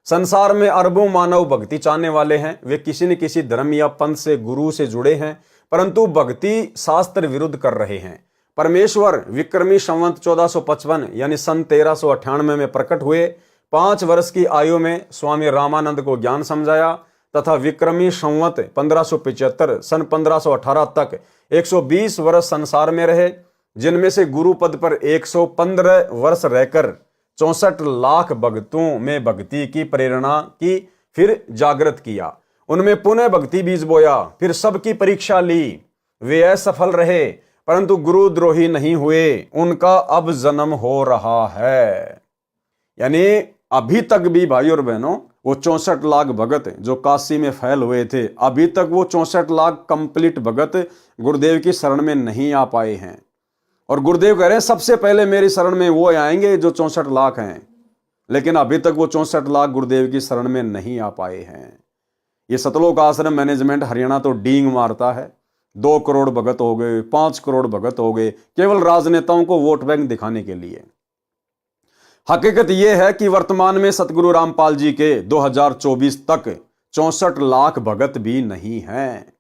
संसार में अरबों मानव भक्ति चाहने वाले हैं। वे किसी न किसी धर्म या पंथ से, गुरु से जुड़े हैं, परंतु भक्ति शास्त्र विरुद्ध कर रहे हैं। परमेश्वर विक्रमी संवत 1455 यानी सन 1398 में प्रकट हुए। 5 वर्ष की आयु में स्वामी रामानंद को ज्ञान समझाया तथा विक्रमी संवत 1575 सन 1518 तक 120 वर्ष संसार में रहे, जिनमें से गुरु पद पर 115 वर्ष रहकर 64 लाख भक्तों में भक्ति की प्रेरणा की, फिर जागृत किया। उनमें पुनः भक्ति बीज बोया, फिर सबकी परीक्षा ली। वे असफल रहे, परंतु गुरुद्रोही नहीं हुए। उनका अब जन्म हो रहा है। यानी अभी तक भी भाई और बहनों, वो 64 लाख भगत जो काशी में फैल हुए थे, अभी तक वो 64 लाख कंप्लीट भगत गुरुदेव की शरण में नहीं आ पाए हैं। और गुरुदेव कह रहे हैं सबसे पहले मेरी शरण में वो आएंगे जो 64 लाख हैं, लेकिन अभी तक वो 64 लाख गुरुदेव की शरण में नहीं आ पाए हैं। ये सतलोक आश्रम मैनेजमेंट हरियाणा तो डींग मारता है। 2 करोड़ भगत हो गए, 5 करोड़ भगत हो गए, केवल राजनेताओं को वोट बैंक दिखाने के लिए। हकीकत यह है कि वर्तमान में सतगुरु रामपाल जी के 2024 तक 64 लाख भगत भी नहीं हैं।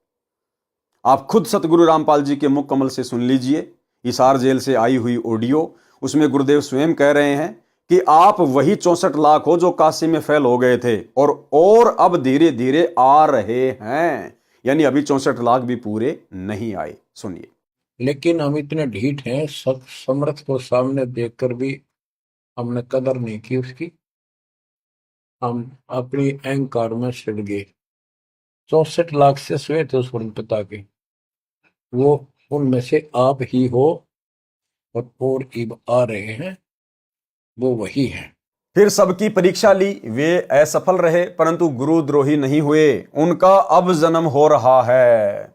आप खुद सतगुरु रामपाल जी के मुख कमल से सुन लीजिए, हिसार जेल से आई हुई ऑडियो। उसमें गुरुदेव स्वयं कह रहे हैं कि आप वही 64 लाख हो जो काशी में फैल हो गए थे और अब धीरे धीरे आ रहे हैं। यानी अभी 64 लाख भी पूरे नहीं आए। सुनिए। लेकिन हम इतने ढीठ हैं, समर्थ को सामने देखकर भी हमने कदर नहीं की उसकी। हम अपनी अहंकार में सिड़ गए। 64 लाख से श्वेत उस पिता के, वो उनमें से आप ही हो और इब आ रहे हैं, वो वही है। फिर सबकी परीक्षा ली, वे असफल रहे, परंतु गुरुद्रोही नहीं हुए। उनका अब जन्म हो रहा है।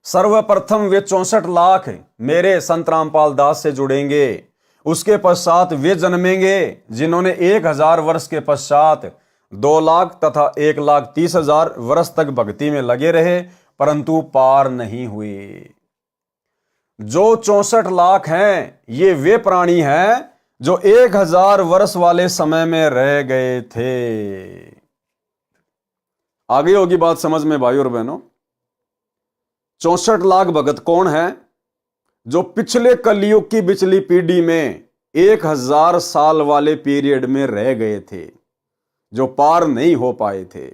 सर्वप्रथम वे 64 लाख मेरे संत रामपाल दास से जुड़ेंगे। उसके पश्चात वे जन्मेंगे जिन्होंने 1000 वर्ष के पश्चात 2 लाख तथा 1,30,000 वर्ष तक भक्ति में लगे रहे, परंतु पार नहीं हुए। जो 64 लाख हैं, ये वे प्राणी हैं जो 1000 वर्ष वाले समय में रह गए थे। आ गई होगी बात समझ में भाई और बहनों। 64 लाख भगत कौन है? जो पिछले कलयुग की पिछली पीढ़ी में 1000 साल वाले पीरियड में रह गए थे, जो पार नहीं हो पाए थे।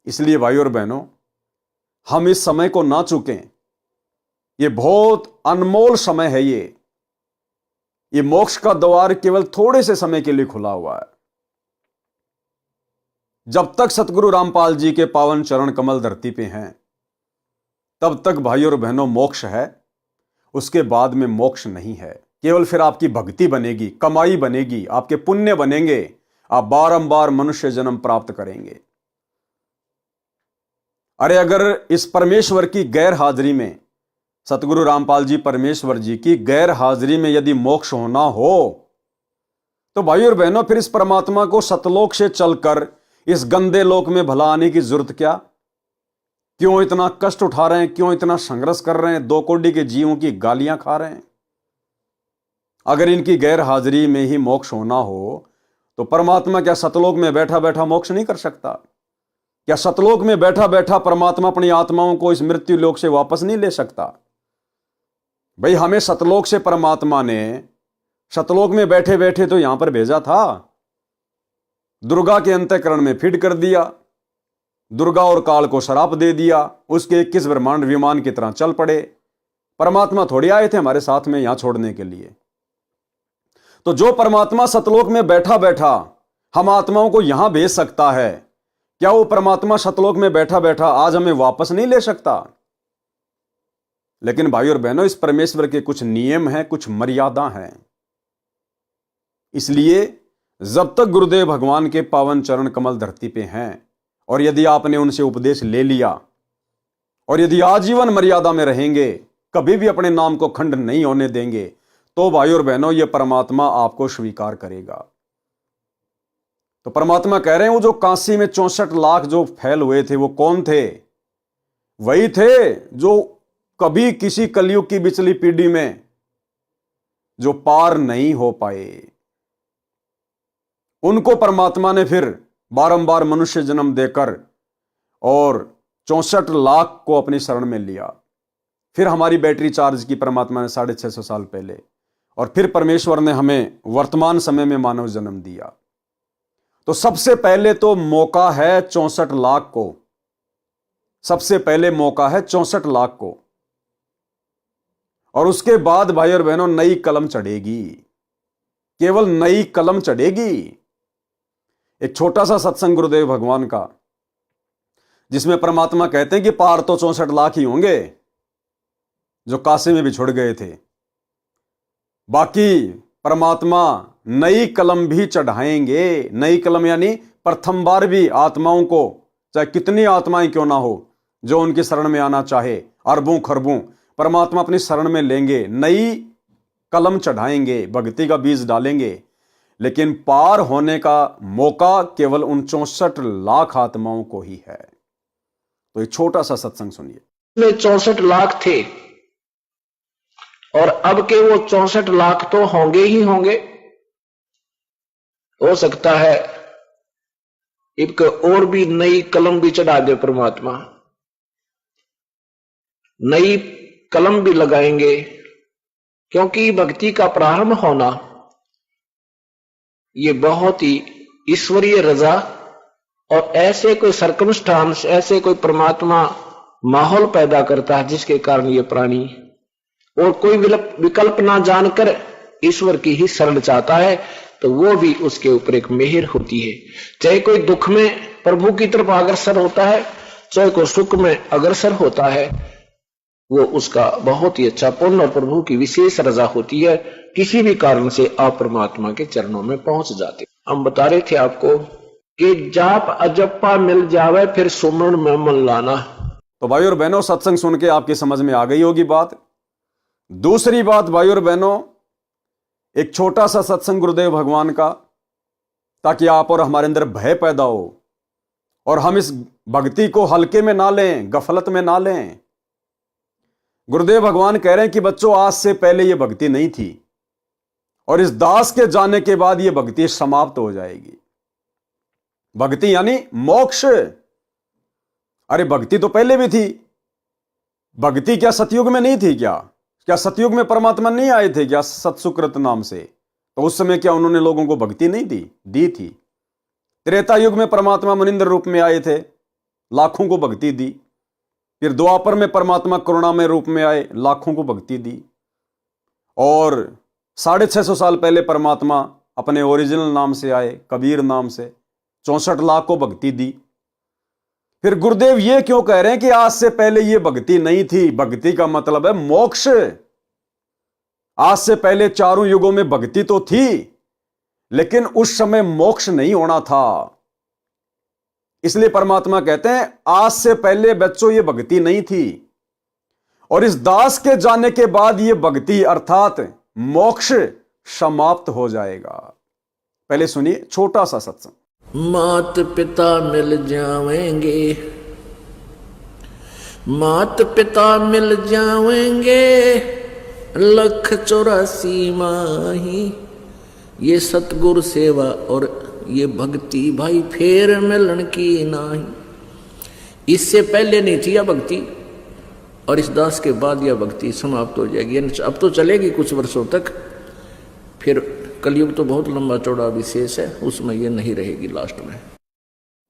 इसलिए भाई और बहनों, हम इस समय को ना चूकें। ये बहुत अनमोल समय है। ये मोक्ष का द्वार केवल थोड़े से समय के लिए खुला हुआ है। जब तक सतगुरु रामपाल जी के पावन चरण कमल धरती पे हैं, तब तक भाई और बहनों मोक्ष है। उसके बाद में मोक्ष नहीं है। केवल फिर आपकी भक्ति बनेगी, कमाई बनेगी, आपके पुण्य बनेंगे, आप बारंबार मनुष्य जन्म प्राप्त करेंगे। अरे अगर इस परमेश्वर की गैर हाजिरी में, सतगुरु रामपाल जी परमेश्वर जी की गैर हाजिरी में यदि मोक्ष होना हो, तो भाई और बहनों फिर इस परमात्मा को सतलोक से चलकर इस गंदे लोक में भला आने की जरूरत क्या? क्यों इतना कष्ट उठा रहे हैं? क्यों इतना संघर्ष कर रहे हैं? 2 कोटि के जीवों की गालियां खा रहे हैं। अगर इनकी गैर हाजिरी में ही मोक्ष होना हो, तो परमात्मा क्या सतलोक में बैठा बैठा मोक्ष नहीं कर सकता? क्या सतलोक में बैठा बैठा परमात्मा अपनी आत्माओं को इस मृत्यु लोक से वापस नहीं ले सकता? भाई हमें सतलोक से परमात्मा ने सतलोक में बैठे बैठे तो यहां पर भेजा था। दुर्गा के अंतःकरण में फीड कर दिया, दुर्गा और काल को श्राप दे दिया, उसके 21 ब्रह्मांड विमान की तरह चल पड़े। परमात्मा थोड़ी आए थे हमारे साथ में यहां छोड़ने के लिए। तो जो परमात्मा सतलोक में बैठा बैठा हम आत्माओं को यहां भेज सकता है, क्या वो परमात्मा सतलोक में बैठा बैठा आज हमें वापस नहीं ले सकता? लेकिन भाई और बहनों, इस परमेश्वर के कुछ नियम हैं, कुछ मर्यादा हैं। इसलिए जब तक गुरुदेव भगवान के पावन चरण कमल धरती पे हैं, और यदि आपने उनसे उपदेश ले लिया, और यदि आजीवन मर्यादा में रहेंगे, कभी भी अपने नाम को खंड नहीं होने देंगे, तो भाई और बहनों ये परमात्मा आपको स्वीकार करेगा। तो परमात्मा कह रहे हैं, वो जो काशी में 64 लाख जो फैल हुए थे, वो कौन थे? वही थे जो कभी किसी कलयुग की पिछली पीढ़ी में जो पार नहीं हो पाए। उनको परमात्मा ने फिर बारंबार मनुष्य जन्म देकर और 64 लाख को अपनी शरण में लिया। फिर हमारी बैटरी चार्ज की परमात्मा ने 650 साल पहले, और फिर परमेश्वर ने हमें वर्तमान समय में मानव जन्म दिया। तो सबसे पहले तो मौका है 64 लाख को, सबसे पहले मौका है 64 लाख को। और उसके बाद भाई और बहनों नई कलम चढ़ेगी, केवल नई कलम चढ़ेगी। एक छोटा सा सत्संग गुरुदेव भगवान का, जिसमें परमात्मा कहते हैं कि पार तो 64 लाख ही होंगे जो काशी में बिछुड़ गए थे। बाकी परमात्मा नई कलम भी चढ़ाएंगे। नई कलम यानी प्रथम बार भी आत्माओं को, चाहे कितनी आत्माएं क्यों ना हो, जो उनकी शरण में आना चाहे, अरबों खरबों परमात्मा अपनी शरण में लेंगे, नई कलम चढ़ाएंगे, भक्ति का बीज डालेंगे। लेकिन पार होने का मौका केवल उन 64 लाख आत्माओं को ही है। तो एक छोटा सा सत्संग सुनिए। में 64 लाख थे, और अब के वो 64 लाख तो होंगे ही होंगे। हो सकता है एक और भी नई कलम भी चढ़ा दे परमात्मा, नई कलम भी लगाएंगे। क्योंकि भक्ति का प्रारंभ होना ये बहुत ही ईश्वरीय रजा, और ऐसे कोई सर्कमस्टांस, ऐसे कोई परमात्मा माहौल पैदा करता है जिसके कारण ये प्राणी और कोई विकल्प ना जानकर ईश्वर की ही शरण चाहता है, तो वो भी उसके ऊपर एक मेहर होती है। चाहे कोई दुख में प्रभु की तरफ अग्रसर होता है, चाहे कोई सुख में अग्रसर होता है, वो उसका बहुत ही अच्छा पुण्य और प्रभु की विशेष रजा होती है। किसी भी कारण से आप परमात्मा के चरणों में पहुंच जाते। हम बता रहे थे आपको कि जाप अजप्पा मिल जावे, फिर सुमरण में मन लाना। तो भाई और बहनों, सत्संग सुन के आपकी समझ में आ गई होगी बात। दूसरी बात भाई और बहनों, एक छोटा सा सत्संग गुरुदेव भगवान का, ताकि आप और हमारे अंदर भय पैदा हो और हम इस भक्ति को हल्के में ना लें, गफलत में ना लें। गुरुदेव भगवान कह रहे हैं कि बच्चों, आज से पहले यह भक्ति नहीं थी, और इस दास के जाने के बाद यह भक्ति समाप्त हो जाएगी। भक्ति यानी मोक्ष। अरे भक्ति तो पहले भी थी। भक्ति क्या सतयुग में नहीं थी क्या? क्या सतयुग में परमात्मा नहीं आए थे क्या सत्सुकृत नाम से? तो उस समय क्या उन्होंने लोगों को भक्ति नहीं दी थी। त्रेता युग में परमात्मा मनिंद्र रूप में आए थे, लाखों को भक्ति दी। फिर द्वापर में परमात्मा करुणामय रूप में आए, लाखों को भक्ति दी। और 650 साल पहले परमात्मा अपने ओरिजिनल नाम से आए, कबीर नाम से, 64 लाख को भक्ति दी। फिर गुरुदेव ये क्यों कह रहे हैं कि आज से पहले ये भक्ति नहीं थी? भक्ति का मतलब है मोक्ष। आज से पहले चारों युगों में भक्ति तो थी, लेकिन उस समय मोक्ष नहीं होना था। इसलिए परमात्मा कहते हैं आज से पहले बच्चों ये भक्ति नहीं थी, और इस दास के जाने के बाद ये भक्ति अर्थात मोक्ष समाप्त हो जाएगा। पहले सुनिए छोटा सा सत्संग। मात पिता मिल जावेंगे, मात पिता मिल जावेंगे, 184 माही। ये सतगुरु सेवा और ये भक्ति भाई फेर मिलन की नाही। इससे पहले नहीं थी यह भक्ति, और इस दास के बाद यह भक्ति समाप्त हो जाएगी। अब तो चलेगी कुछ वर्षों तक, फिर कलयुग तो बहुत लंबा चौड़ा विशेष है, उसमें ये नहीं रहेगी लास्ट में।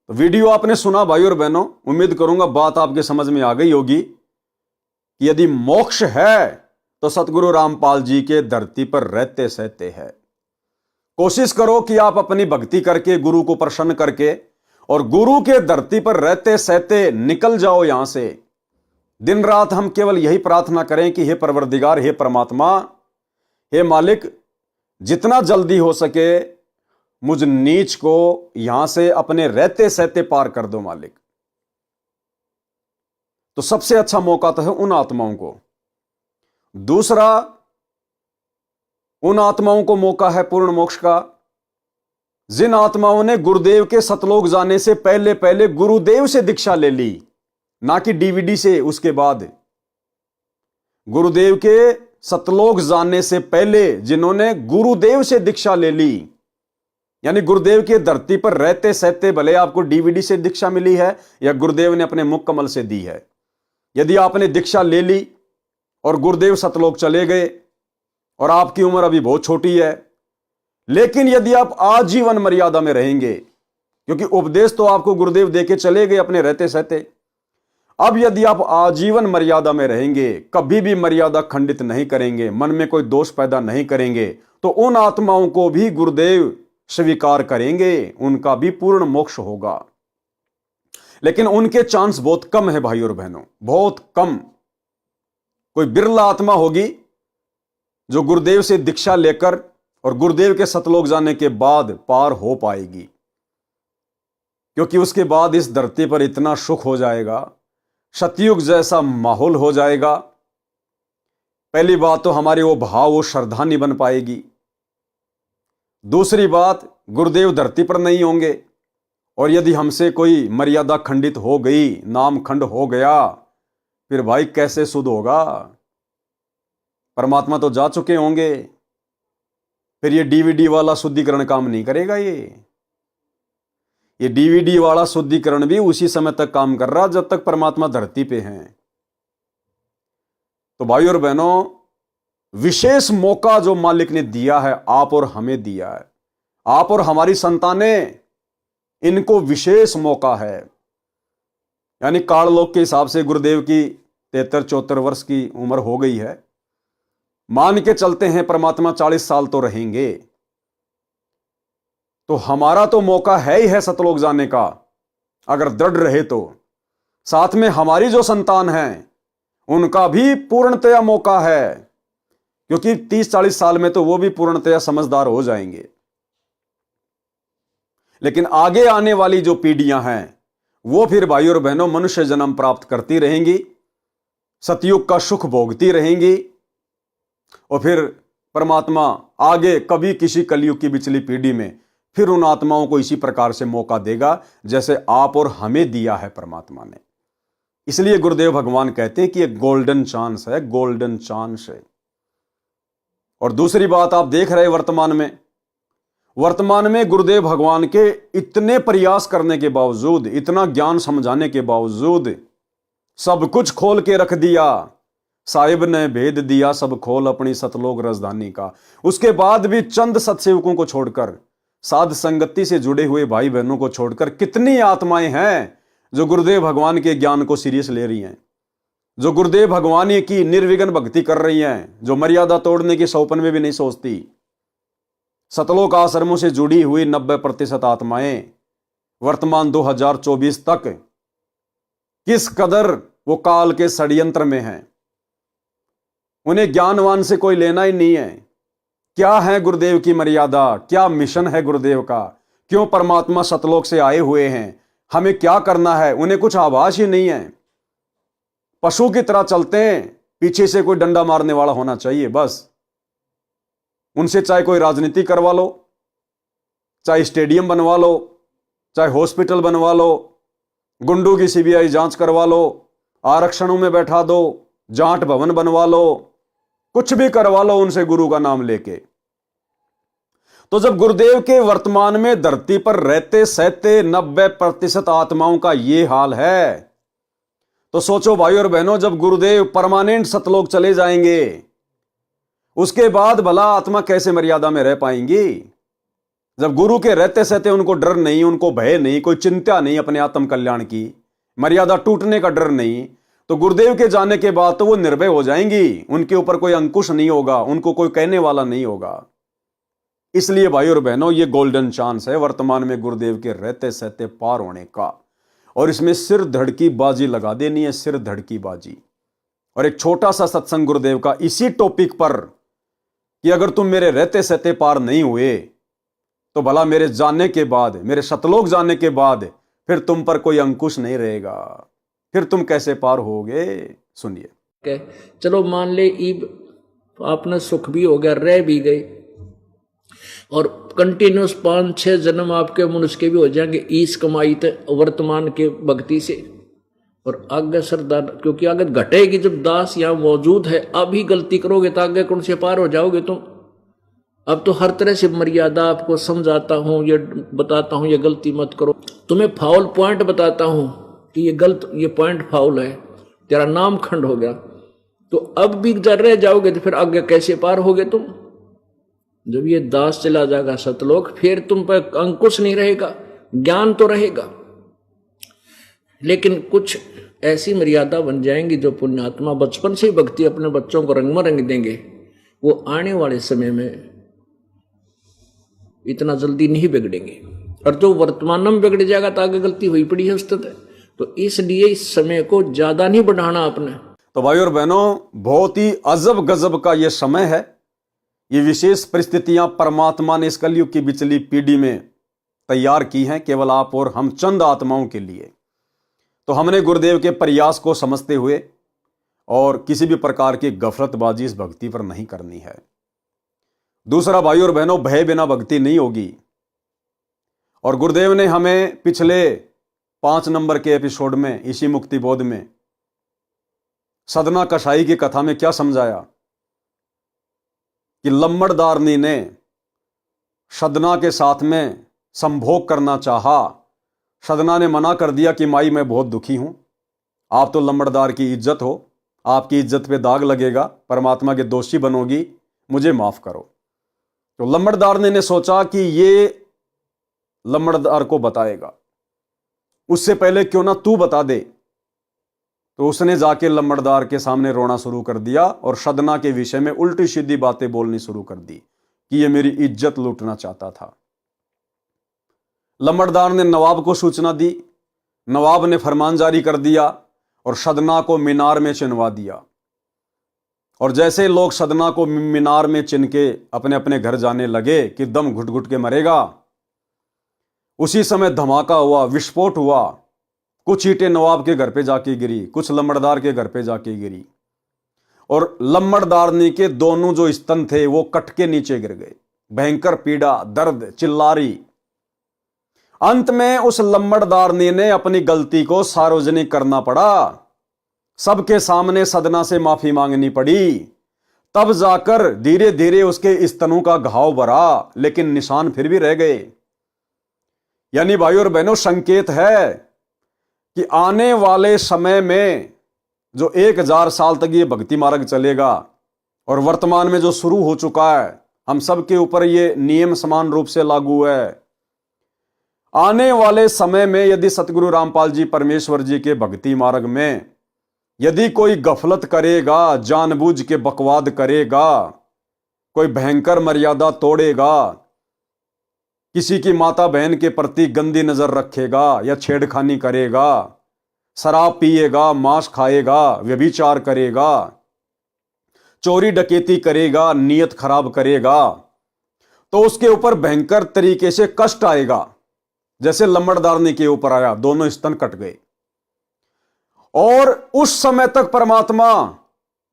वीडियो आपने सुना भाई और बहनों, उम्मीद करूंगा बात आपके समझ में आ गई होगी कि यदि मोक्ष है तो सतगुरु रामपाल जी के धरती पर रहते सहते हैं। कोशिश करो कि आप अपनी भक्ति करके, गुरु को प्रसन्न करके, और गुरु के धरती पर रहते सहते निकल जाओ यहां से। दिन रात हम केवल यही प्रार्थना करें कि हे परवरदिगार, हे परमात्मा, हे मालिक, जितना जल्दी हो सके मुझ नीच को यहां से अपने रहते सहते पार कर दो मालिक। तो सबसे अच्छा मौका तो है उन आत्माओं को। दूसरा, उन आत्माओं को मौका है पूर्ण मोक्ष का जिन आत्माओं ने गुरुदेव के सतलोक जाने से पहले पहले गुरुदेव से दीक्षा ले ली, ना कि डीवीडी से। उसके बाद गुरुदेव के सतलोक जाने से पहले जिन्होंने गुरुदेव से दीक्षा ले ली, यानी गुरुदेव की धरती पर रहते सहते, भले आपको डीवीडी से दीक्षा मिली है या गुरुदेव ने अपने मुख कमल से दी है, यदि आपने दीक्षा ले ली और गुरुदेव सतलोक चले गए और आपकी उम्र अभी बहुत छोटी है, लेकिन यदि आप आजीवन मर्यादा में रहेंगे, क्योंकि उपदेश तो आपको गुरुदेव देके चले गए अपने रहते सहते, अब यदि आप आजीवन मर्यादा में रहेंगे, कभी भी मर्यादा खंडित नहीं करेंगे, मन में कोई दोष पैदा नहीं करेंगे, तो उन आत्माओं को भी गुरुदेव स्वीकार करेंगे, उनका भी पूर्ण मोक्ष होगा। लेकिन उनके चांस बहुत कम है भाई और बहनों, बहुत कम। कोई बिरला आत्मा होगी जो गुरुदेव से दीक्षा लेकर और गुरुदेव के सतलोक जाने के बाद पार हो पाएगी, क्योंकि उसके बाद इस धरती पर इतना सुख हो जाएगा, सतयुग जैसा माहौल हो जाएगा। पहली बात तो हमारे वो भाव, वो श्रद्धा नहीं बन पाएगी। दूसरी बात, गुरुदेव धरती पर नहीं होंगे, और यदि हमसे कोई मर्यादा खंडित हो गई, नाम खंड हो गया, फिर भाई कैसे शुद्ध होगा? परमात्मा तो जा चुके होंगे, फिर ये डीवीडी वाला शुद्धिकरण काम नहीं करेगा। ये डीवीडी वाला शुद्धिकरण भी उसी समय तक काम कर रहा जब तक परमात्मा धरती पे हैं। तो भाई और बहनों, विशेष मौका जो मालिक ने दिया है, आप और हमें दिया है, आप और हमारी संतानें, इनको विशेष मौका है। यानी काललोक के हिसाब से गुरुदेव की 73-74 वर्ष की उम्र हो गई है, मान के चलते हैं परमात्मा 40 साल तो रहेंगे, तो हमारा तो मौका है ही है सतलोक जाने का, अगर दृढ़ रहे तो। साथ में हमारी जो संतान है उनका भी पूर्णतया मौका है, क्योंकि 30-40 साल में तो वो भी पूर्णतया समझदार हो जाएंगे। लेकिन आगे आने वाली जो पीढ़ियां हैं वो फिर भाई और बहनों मनुष्य जन्म प्राप्त करती रहेंगी, सतयुग का सुख भोगती रहेंगी, और फिर परमात्मा आगे कभी किसी कलयुग की पिछली पीढ़ी में फिर उन आत्माओं को इसी प्रकार से मौका देगा जैसे आप और हमें दिया है परमात्मा ने। इसलिए गुरुदेव भगवान कहते हैं कि एक गोल्डन चांस है, गोल्डन चांस है। और दूसरी बात आप देख रहे वर्तमान में, वर्तमान में गुरुदेव भगवान के इतने प्रयास करने के बावजूद, इतना ज्ञान समझाने के बावजूद सब कुछ खोल के रख दिया। साहिब ने भेद दिया सब खोल अपनी सतलोक राजधानी का। उसके बाद भी चंद सत्सेवकों को छोड़कर, साध संगति से जुड़े हुए भाई बहनों को छोड़कर कितनी आत्माएं हैं जो गुरुदेव भगवान के ज्ञान को सीरियस ले रही हैं, जो गुरुदेव भगवान की निर्विघ्न भक्ति कर रही हैं, जो मर्यादा तोड़ने की सौपन में भी नहीं सोचती। सतलोक आश्रमों से जुड़ी हुई 90% आत्माएं वर्तमान 2024 तक किस कदर वो काल के षड्यंत्र में हैं। उन्हें ज्ञानवान से कोई लेना ही नहीं है। क्या है गुरुदेव की मर्यादा, क्या मिशन है गुरुदेव का, क्यों परमात्मा सतलोक से आए हुए हैं, हमें क्या करना है, उन्हें कुछ आभास ही नहीं है। पशु की तरह चलते हैं, पीछे से कोई डंडा मारने वाला होना चाहिए बस। उनसे चाहे कोई राजनीति करवा लो, चाहे स्टेडियम बनवा लो, चाहे हॉस्पिटल बनवा लो, गुंडों की सीबीआई जांच करवा लो, आरक्षणों में बैठा दो, जाट भवन बनवा लो, कुछ भी करवा लो उनसे गुरु का नाम लेके। तो जब गुरुदेव के वर्तमान में धरती पर रहते सहते 90% आत्माओं का ये हाल है, तो सोचो भाई और बहनों, जब गुरुदेव परमानेंट सतलोक चले जाएंगे, उसके बाद भला आत्मा कैसे मर्यादा में रह पाएंगी। जब गुरु के रहते सहते उनको डर नहीं, उनको भय नहीं, कोई चिंता नहीं अपने आत्म कल्याण की, मर्यादा टूटने का डर नहीं, तो गुरुदेव के जाने के बाद तो वो निर्भय हो जाएंगी। उनके ऊपर कोई अंकुश नहीं होगा, उनको कोई कहने वाला नहीं होगा। इसलिए भाई और बहनों, ये गोल्डन चांस है वर्तमान में गुरुदेव के रहते सहते पार होने का, और इसमें सिर धड़की बाजी लगा देनी है, सिर धड़की बाजी। और एक छोटा सा सत्संग गुरुदेव का इसी टॉपिक पर कि अगर तुम मेरे रहते सहते पार नहीं हुए तो भला मेरे जानने के बाद, मेरे सतलोक जाने के बाद फिर तुम पर कोई अंकुश नहीं रहेगा, फिर तुम कैसे पार होगे। सुनिए। चलो मान ले ईब आपने सुख भी हो गया, रह भी गए, और कंटिन्यूस 5-6 जन्म आपके मनुष्य के भी हो जाएंगे ईस कमाई तक वर्तमान के भक्ति से। और आगे सरदार, क्योंकि आगे घटेगी जब दास यहाँ मौजूद है, अभी गलती करोगे तो आगे कौन से पार हो जाओगे तुम। अब तो हर तरह से मर्यादा आपको समझाता हूँ, ये बताता हूँ ये गलती मत करो, तुम्हें फाउल पॉइंट बताता हूँ कि ये गलत, ये पॉइंट फाउल है, तेरा नाम खंड हो गया। तो अब भी जर रह जाओगे तो फिर आगे कैसे पार होगे तुम। जब ये दास चला जाएगा सतलोक, फिर तुम पर अंकुश नहीं रहेगा, ज्ञान तो रहेगा, लेकिन कुछ ऐसी मर्यादा बन जाएंगी जो पुण्यात्मा बचपन से ही भक्ति अपने बच्चों को रंग में रंग देंगे, वो आने वाले समय में इतना जल्दी नहीं बिगड़ेंगे। और जो वर्तमान में बिगड़ जाएगा तो आगे गलती हुई पड़ी है उस तक। तो इसलिए इस समय को ज्यादा नहीं बढ़ाना आपने। तो भाई और बहनों, बहुत ही अजब गजब का यह समय है। ये विशेष परिस्थितियां परमात्मा ने इस कलयुग की बिचली पीढ़ी में तैयार की हैं, केवल आप और हम चंद आत्माओं के लिए। तो हमने गुरुदेव के प्रयास को समझते हुए और किसी भी प्रकार की गफलतबाजी इस भक्ति पर नहीं करनी है। दूसरा भाई और बहनों, भय बिना भक्ति नहीं होगी। और गुरुदेव ने हमें पिछले 5 नंबर के एपिसोड में, इसी मुक्ति बोध में, सदना कसाई की कथा में क्या समझाया कि लम्बड़दारनी ने सदना के साथ में संभोग करना चाहा। सदना ने मना कर दिया कि माई मैं बहुत दुखी हूं, आप तो लम्बड़दार की इज्जत हो, आपकी इज्जत पे दाग लगेगा, परमात्मा के दोषी बनोगी, मुझे माफ करो। तो लम्बड़दारनी ने सोचा कि ये लम्बड़दार को बताएगा, उससे पहले क्यों ना तू बता दे। तो उसने जाके लम्बड़दार के सामने रोना शुरू कर दिया और सदना के विषय में उल्टी सीधी बातें बोलनी शुरू कर दी कि ये मेरी इज्जत लूटना चाहता था। लम्बड़दार ने नवाब को सूचना दी, नवाब ने फरमान जारी कर दिया और सदना को मीनार में चिनवा दिया। और जैसे लोग सदना को मीनार में चिन के अपने अपने घर जाने लगे कि दम घुट घुट के मरेगा, उसी समय धमाका हुआ, विस्फोट हुआ। कुछ ईंटें नवाब के घर पे जाके गिरी, कुछ लम्बड़दार के घर पे जाके गिरी, और लम्बड़दारनी के दोनों जो स्तन थे वो कट के नीचे गिर गए। भयंकर पीड़ा, दर्द, चिल्लारी। अंत में उस लम्बड़दारनी ने अपनी गलती को सार्वजनिक करना पड़ा, सबके सामने सदना से माफी मांगनी पड़ी। तब जाकर धीरे धीरे उसके स्तनों का घाव भरा, लेकिन निशान फिर भी रह गए। यानी भाइयों और बहनों, संकेत है कि आने वाले समय में जो 1000 साल तक ये भक्ति मार्ग चलेगा और वर्तमान में जो शुरू हो चुका है, हम सब के ऊपर ये नियम समान रूप से लागू है। आने वाले समय में यदि सतगुरु रामपाल जी परमेश्वर जी के भक्ति मार्ग में यदि कोई गफलत करेगा, जानबूझ के बकवाद करेगा, कोई भयंकर मर्यादा तोड़ेगा, किसी की माता बहन के प्रति गंदी नजर रखेगा या छेड़खानी करेगा, शराब पिएगा, मांस खाएगा, व्यभिचार करेगा, चोरी डकैती करेगा, नियत खराब करेगा, तो उसके ऊपर भयंकर तरीके से कष्ट आएगा, जैसे लम्बड़दारनी के ऊपर आया, दोनों स्तन कट गए। और उस समय तक परमात्मा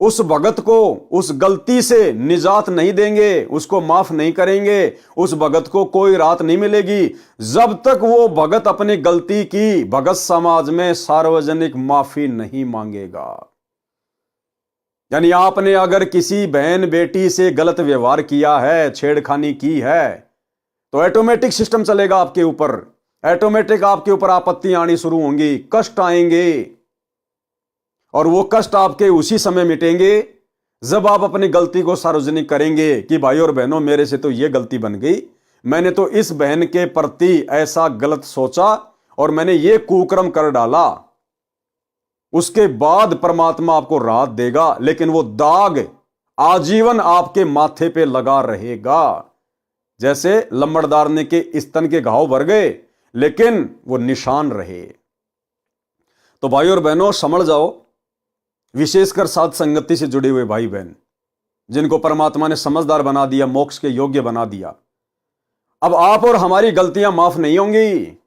उस भगत को उस गलती से निजात नहीं देंगे, उसको माफ नहीं करेंगे, उस भगत को कोई राहत नहीं मिलेगी जब तक वो भगत अपनी गलती की भगत समाज में सार्वजनिक माफी नहीं मांगेगा। यानी आपने अगर किसी बहन बेटी से गलत व्यवहार किया है, छेड़खानी की है, तो ऑटोमेटिक सिस्टम चलेगा आपके ऊपर, ऑटोमेटिक आपके ऊपर आपत्तियां आनी शुरू होंगी, कष्ट आएंगे। और वो कष्ट आपके उसी समय मिटेंगे जब आप अपनी गलती को सार्वजनिक करेंगे कि भाई और बहनों, मेरे से तो ये गलती बन गई, मैंने तो इस बहन के प्रति ऐसा गलत सोचा और मैंने ये कुकर्म कर डाला। उसके बाद परमात्मा आपको राहत देगा, लेकिन वो दाग आजीवन आपके माथे पे लगा रहेगा। जैसे लम्बड़दारने के स्तन के घाव भर गए, लेकिन वो निशान रहे। तो भाई और बहनों, समझ जाओ, विशेषकर साध संगति से जुड़े हुए भाई बहन जिनको परमात्मा ने समझदार बना दिया, मोक्ष के योग्य बना दिया, अब आप और हमारी गलतियां माफ नहीं होंगी,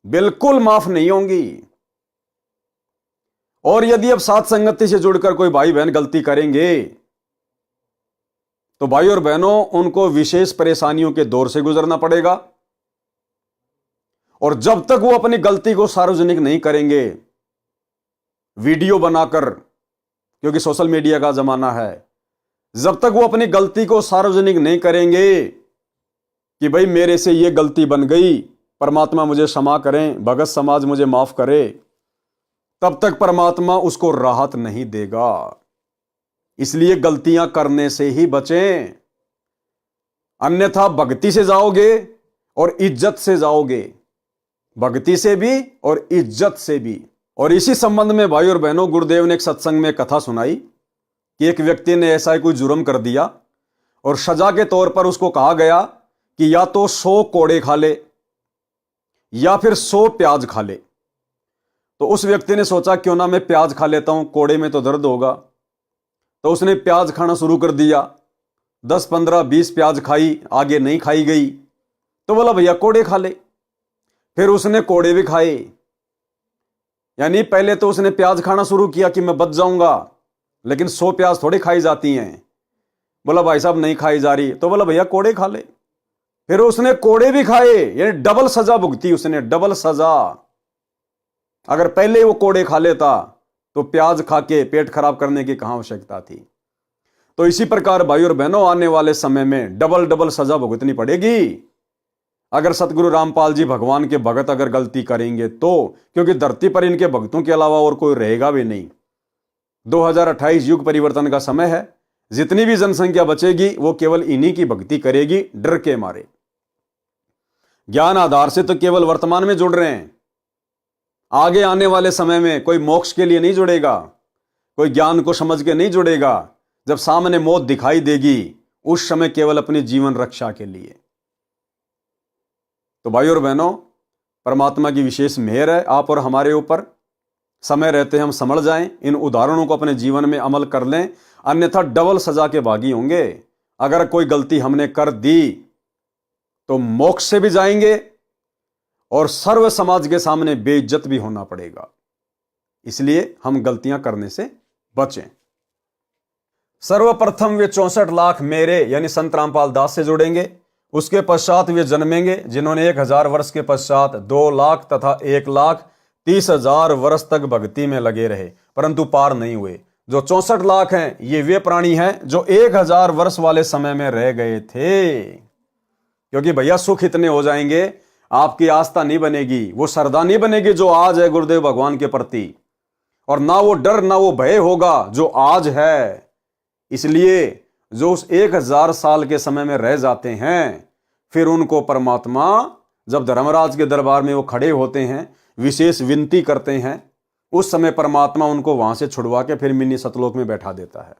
बिल्कुल माफ नहीं होंगी। और यदि अब साध संगति से जुड़कर कोई भाई बहन गलती करेंगे तो भाई और बहनों, उनको विशेष परेशानियों के दौर से गुजरना पड़ेगा। और जब तक वो अपनी गलती को सार्वजनिक नहीं करेंगे, वीडियो बनाकर, क्योंकि सोशल मीडिया का जमाना है, जब तक वो अपनी गलती को सार्वजनिक नहीं करेंगे कि भाई मेरे से ये गलती बन गई, परमात्मा मुझे क्षमा करें, भगत समाज मुझे माफ करे, तब तक परमात्मा उसको राहत नहीं देगा। इसलिए गलतियां करने से ही बचें, अन्यथा भक्ति से जाओगे और इज्जत से जाओगे, भक्ति से भी और इज्जत से भी। और इसी संबंध में भाई और बहनों, गुरुदेव ने एक सत्संग में कथा सुनाई कि एक व्यक्ति ने ऐसा ही कोई जुर्म कर दिया और सजा के तौर पर उसको कहा गया कि या तो 100 कोड़े खा ले या फिर 100 प्याज खा ले। तो उस व्यक्ति ने सोचा क्यों ना मैं प्याज खा लेता हूं, कोड़े में तो दर्द होगा। तो उसने प्याज खाना शुरू कर दिया, 10, 15, 20 प्याज खाई, आगे नहीं खाई गई। तो बोला भैया कोड़े खा ले। फिर उसने कोड़े भी खाए। यानी पहले तो उसने प्याज खाना शुरू किया कि मैं बच जाऊंगा, लेकिन 100 प्याज थोड़ी खाई जाती हैं। बोला भाई साहब नहीं खाई जा रही। तो बोला भैया कोड़े खा ले। फिर उसने कोड़े भी खाए, यानी डबल सजा भुगती उसने, डबल सजा। अगर पहले वो कोड़े खा लेता तो प्याज खा के पेट खराब करने की कहां आवश्यकता थी। तो इसी प्रकार भाई और बहनों, आने वाले समय में डबल डबल सजा भुगतनी पड़ेगी अगर सतगुरु रामपाल जी भगवान के भगत अगर गलती करेंगे तो, क्योंकि धरती पर इनके भक्तों के अलावा और कोई रहेगा भी नहीं। 2028 युग परिवर्तन का समय है, जितनी भी जनसंख्या बचेगी वो केवल इन्हीं की भक्ति करेगी, डर के मारे। ज्ञान आधार से तो केवल वर्तमान में जुड़ रहे हैं, आगे आने वाले समय में कोई मोक्ष के लिए नहीं जुड़ेगा, कोई ज्ञान को समझ के नहीं जुड़ेगा। जब सामने मौत दिखाई देगी उस समय केवल अपनी जीवन रक्षा के लिए। तो भाई और बहनों, परमात्मा की विशेष मेहर है आप और हमारे ऊपर। समय रहते हम समझ जाएं, इन उदाहरणों को अपने जीवन में अमल कर लें, अन्यथा डबल सजा के भागी होंगे। अगर कोई गलती हमने कर दी तो मोक्ष से भी जाएंगे और सर्व समाज के सामने बेइज्जत भी होना पड़ेगा। इसलिए हम गलतियां करने से बचें। सर्वप्रथम वे 64 लाख मेरे यानी संत रामपाल दास से जुड़ेंगे। उसके पश्चात वे जन्मेंगे जिन्होंने 1000 वर्ष के पश्चात 2 लाख तथा 1,30,000 वर्ष तक भक्ति में लगे रहे, परंतु पार नहीं हुए। जो 64 लाख हैं ये वे प्राणी हैं जो 1000 वर्ष वाले समय में रह गए थे। क्योंकि भैया सुख इतने हो जाएंगे, आपकी आस्था नहीं बनेगी, वो श्रद्धा नहीं बनेगी जो आज है गुरुदेव भगवान के प्रति, और ना वो डर ना वो भय होगा जो आज है। इसलिए जो उस 1000 साल के समय में रह जाते हैं, फिर उनको परमात्मा जब धर्मराज के दरबार में वो खड़े होते हैं, विशेष विनती करते हैं, उस समय परमात्मा उनको वहां से छुड़वा के फिर मिनी सतलोक में बैठा देता है।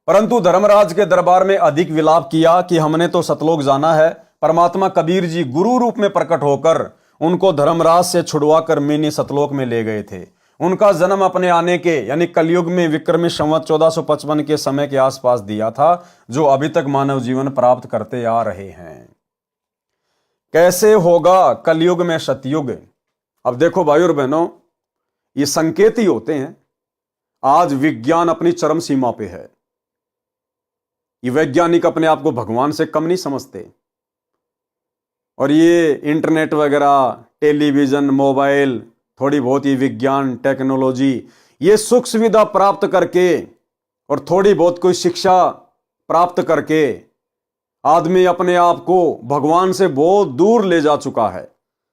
परंतु धर्मराज के दरबार में अधिक विलाप किया कि हमने तो सतलोक जाना है। परमात्मा कबीर जी गुरु रूप में प्रकट होकर उनको धर्मराज से छुड़वा कर मिनी सतलोक में ले गए थे। उनका जन्म अपने आने के यानी कलयुग में विक्रमी संवत 1455 के समय के आसपास दिया था, जो अभी तक मानव जीवन प्राप्त करते आ रहे हैं। कैसे होगा कलयुग में सतयुग? अब देखो भाई और बहनों, ये संकेत ही होते हैं। आज विज्ञान अपनी चरम सीमा पे है। ये वैज्ञानिक अपने आप को भगवान से कम नहीं समझते, और ये इंटरनेट वगैरह, टेलीविजन, मोबाइल, थोड़ी बहुत ही विज्ञान टेक्नोलॉजी, ये सुख सुविधा प्राप्त करके और थोड़ी बहुत कोई शिक्षा प्राप्त करके आदमी अपने आप को भगवान से बहुत दूर ले जा चुका है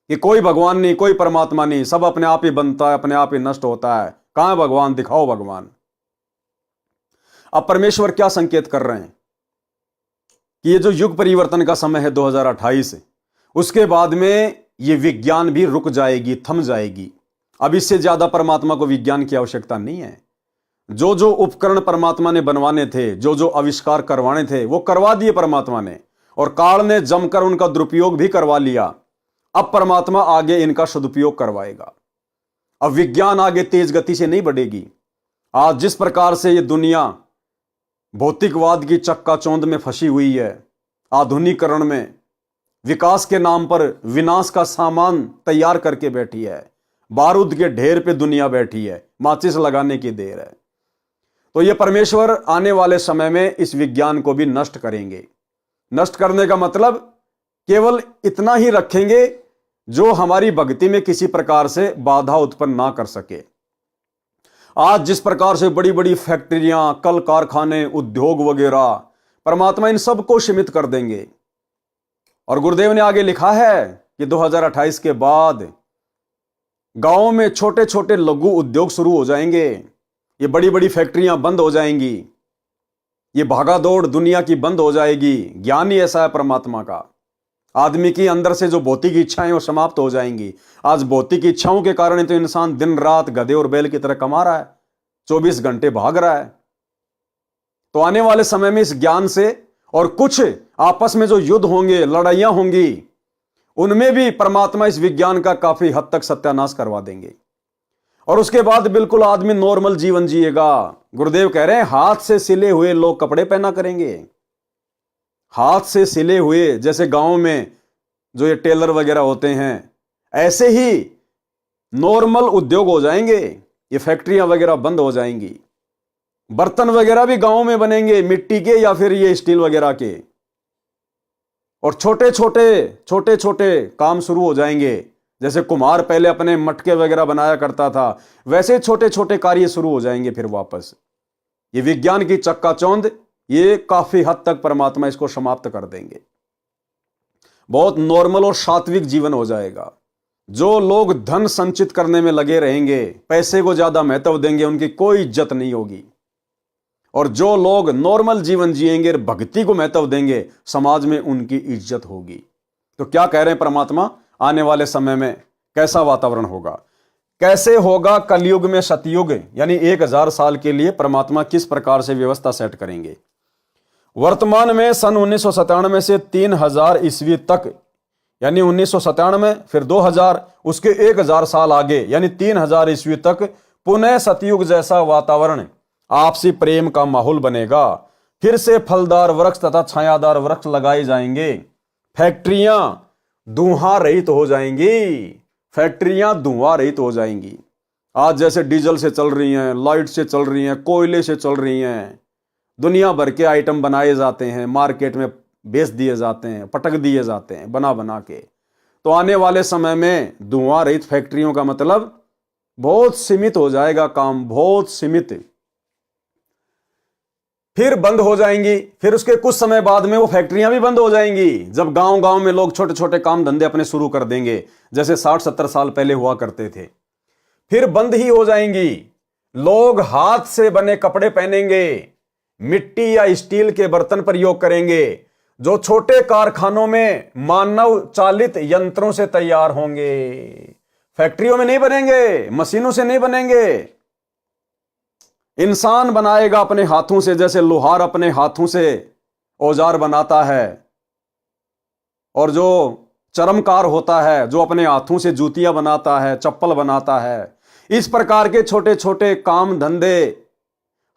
कि कोई भगवान नहीं, कोई परमात्मा नहीं, सब अपने आप ही बनता है, अपने आप ही नष्ट होता है। कहां है भगवान? दिखाओ भगवान। अब परमेश्वर क्या संकेत कर रहे हैं कि ये जो युग परिवर्तन का समय है 2028, उसके बाद में ये विज्ञान भी रुक जाएगी, थम जाएगी। अब इससे ज्यादा परमात्मा को विज्ञान की आवश्यकता नहीं है। जो जो उपकरण परमात्मा ने बनवाने थे, जो जो आविष्कार करवाने थे, वो करवा दिए परमात्मा ने, और काल ने जमकर उनका दुरुपयोग भी करवा लिया। अब परमात्मा आगे इनका सदुपयोग करवाएगा। अब विज्ञान आगे तेज गति से नहीं बढ़ेगी। आज जिस प्रकार से ये दुनिया भौतिकवाद की चक्काचौंध में फंसी हुई है, आधुनिकीकरण में विकास के नाम पर विनाश का सामान तैयार करके बैठी है, बारूद के ढेर पे दुनिया बैठी है, माचिस लगाने की देर है। तो ये परमेश्वर आने वाले समय में इस विज्ञान को भी नष्ट करेंगे। नष्ट करने का मतलब केवल इतना ही रखेंगे जो हमारी भक्ति में किसी प्रकार से बाधा उत्पन्न ना कर सके। आज जिस प्रकार से बड़ी बड़ी फैक्ट्रियां, कल कारखाने, उद्योग वगैरह, परमात्मा इन सबको सीमित कर देंगे। और गुरुदेव ने आगे लिखा है कि 2028 के बाद गांवों में छोटे छोटे लघु उद्योग शुरू हो जाएंगे, ये बड़ी बड़ी फैक्ट्रियां बंद हो जाएंगी, ये भागादौड़ दुनिया की बंद हो जाएगी। ज्ञान ही ऐसा है परमात्मा का। आदमी की अंदर से जो भौतिक इच्छाएं वो समाप्त हो जाएंगी। आज भौतिक इच्छाओं के कारण तो इंसान दिन रात गधे और बैल की तरह कमा रहा है, 24 घंटे भाग रहा है। तो आने वाले समय में इस ज्ञान से, और कुछ आपस में जो युद्ध होंगे, लड़ाइयां होंगी, उनमें भी परमात्मा इस विज्ञान का काफी हद तक सत्यानाश करवा देंगे। और उसके बाद बिल्कुल आदमी नॉर्मल जीवन जिएगा। गुरुदेव कह रहे हैं हाथ से सिले हुए लोग कपड़े पहना करेंगे। हाथ से सिले हुए, जैसे गांव में जो ये टेलर वगैरह होते हैं, ऐसे ही नॉर्मल उद्योग हो जाएंगे। ये फैक्ट्रियां वगैरह बंद हो जाएंगी। बर्तन वगैरह भी गांव में बनेंगे, मिट्टी के या फिर ये स्टील वगैरह के। और छोटे छोटे काम शुरू हो जाएंगे। जैसे कुम्हार पहले अपने मटके वगैरह बनाया करता था, वैसे छोटे छोटे कार्य शुरू हो जाएंगे फिर वापस। ये विज्ञान की चक्काचौंध, ये काफी हद तक परमात्मा इसको समाप्त कर देंगे। बहुत नॉर्मल और सात्विक जीवन हो जाएगा। जो लोग धन संचित करने में लगे रहेंगे, पैसे को ज्यादा महत्व देंगे, उनकी कोई इज्जत नहीं होगी। और जो लोग नॉर्मल जीवन जिएंगे, भक्ति को महत्व देंगे, समाज में उनकी इज्जत होगी। तो क्या कह रहे हैं परमात्मा? आने वाले समय में कैसा वातावरण होगा, कैसे होगा कलयुग में सतयुग, यानी 1000 साल के लिए परमात्मा किस प्रकार से व्यवस्था सेट करेंगे। वर्तमान में सन 1997 से 3000 ईस्वी तक, यानी 1997 फिर 2000, उसके 1000 साल आगे यानी 3000 ईस्वी तक पुनः सतयुग जैसा वातावरण, आपसी प्रेम का माहौल बनेगा। फिर से फलदार वृक्ष तथा छायादार वृक्ष लगाए जाएंगे। फैक्ट्रियां धुआं रहित हो जाएंगी। फैक्ट्रियां धुआं रहित हो जाएंगी। आज जैसे डीजल से चल रही हैं, लाइट से चल रही हैं, कोयले से चल रही हैं, दुनिया भर के आइटम बनाए जाते हैं, मार्केट में बेच दिए जाते हैं, पटक दिए जाते हैं बना बना के। तो आने वाले समय में धुआं रहित फैक्ट्रियों का मतलब बहुत सीमित हो जाएगा काम, बहुत सीमित। फिर बंद हो जाएंगी, फिर उसके कुछ समय बाद में वो फैक्ट्रियां भी बंद हो जाएंगी, जब गांव गांव में लोग छोटे छोटे काम धंधे अपने शुरू कर देंगे, जैसे 60-70 साल पहले हुआ करते थे। फिर बंद ही हो जाएंगी। लोग हाथ से बने कपड़े पहनेंगे, मिट्टी या स्टील के बर्तन प्रयोग करेंगे, जो छोटे कारखानों में मानव चालित यंत्रों से तैयार होंगे। फैक्ट्रियों में नहीं बनेंगे, मशीनों से नहीं बनेंगे। इंसान बनाएगा अपने हाथों से, जैसे लोहार अपने हाथों से औजार बनाता है, और जो चर्मकार होता है जो अपने हाथों से जूतियां बनाता है, चप्पल बनाता है। इस प्रकार के छोटे छोटे काम धंधे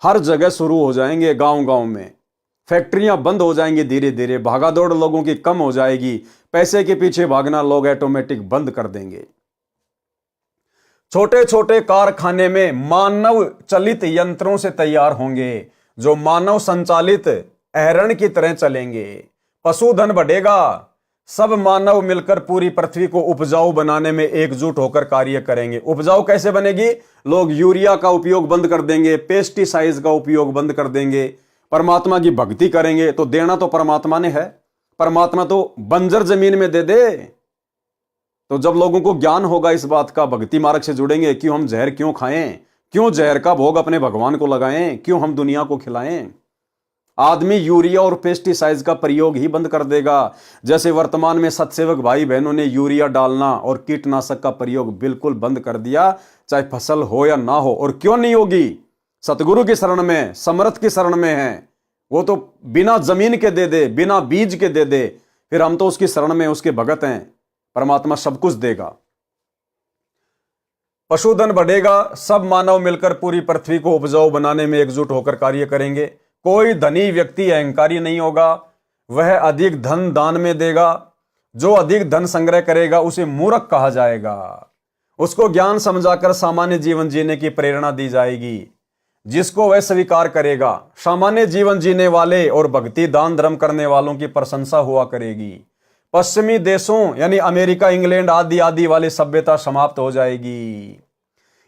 हर जगह शुरू हो जाएंगे, गांव गांव में। फैक्ट्रियां बंद हो जाएंगी धीरे धीरे, भागादौड़ लोगों की कम हो जाएगी, पैसे के पीछे भागना लोग ऑटोमेटिक बंद कर देंगे। छोटे छोटे कारखाने में मानव चलित यंत्रों से तैयार होंगे, जो मानव संचालित एहरण की तरह चलेंगे। पशुधन बढ़ेगा, सब मानव मिलकर पूरी पृथ्वी को उपजाऊ बनाने में एकजुट होकर कार्य करेंगे। उपजाऊ कैसे बनेगी? लोग यूरिया का उपयोग बंद कर देंगे, पेस्टिसाइड्स का उपयोग बंद कर देंगे, परमात्मा की भक्ति करेंगे। तो देना तो परमात्मा ने है, परमात्मा तो बंजर जमीन में दे दे। तो जब लोगों को ज्ञान होगा इस बात का, भक्ति मार्ग से जुड़ेंगे, क्यों हम जहर क्यों खाएं, क्यों जहर का भोग अपने भगवान को लगाएं, क्यों हम दुनिया को खिलाएं। आदमी यूरिया और पेस्टिसाइड्स का प्रयोग ही बंद कर देगा। जैसे वर्तमान में सतसेवक भाई बहनों ने यूरिया डालना और कीटनाशक का प्रयोग बिल्कुल बंद कर दिया, चाहे फसल हो या ना हो। और क्यों नहीं होगी? सतगुरु की शरण में, समर्थ की शरण में है। वो तो बिना जमीन के दे दे, बिना बीज के दे दे, फिर हम तो उसकी शरण में, उसके भगत हैं। परमात्मा सब कुछ देगा। पशुधन बढ़ेगा, सब मानव मिलकर पूरी पृथ्वी को उपजाऊ बनाने में एकजुट होकर कार्य करेंगे। कोई धनी व्यक्ति अहंकारी नहीं होगा, वह अधिक धन दान में देगा। जो अधिक धन संग्रह करेगा उसे मूर्ख कहा जाएगा। उसको ज्ञान समझाकर सामान्य जीवन जीने की प्रेरणा दी जाएगी, जिसको वह स्वीकार करेगा। सामान्य जीवन जीने वाले और भक्ति दान धर्म करने वालों की प्रशंसा हुआ करेगी। पश्चिमी देशों यानी अमेरिका, इंग्लैंड आदि आदि वाली सभ्यता समाप्त हो जाएगी।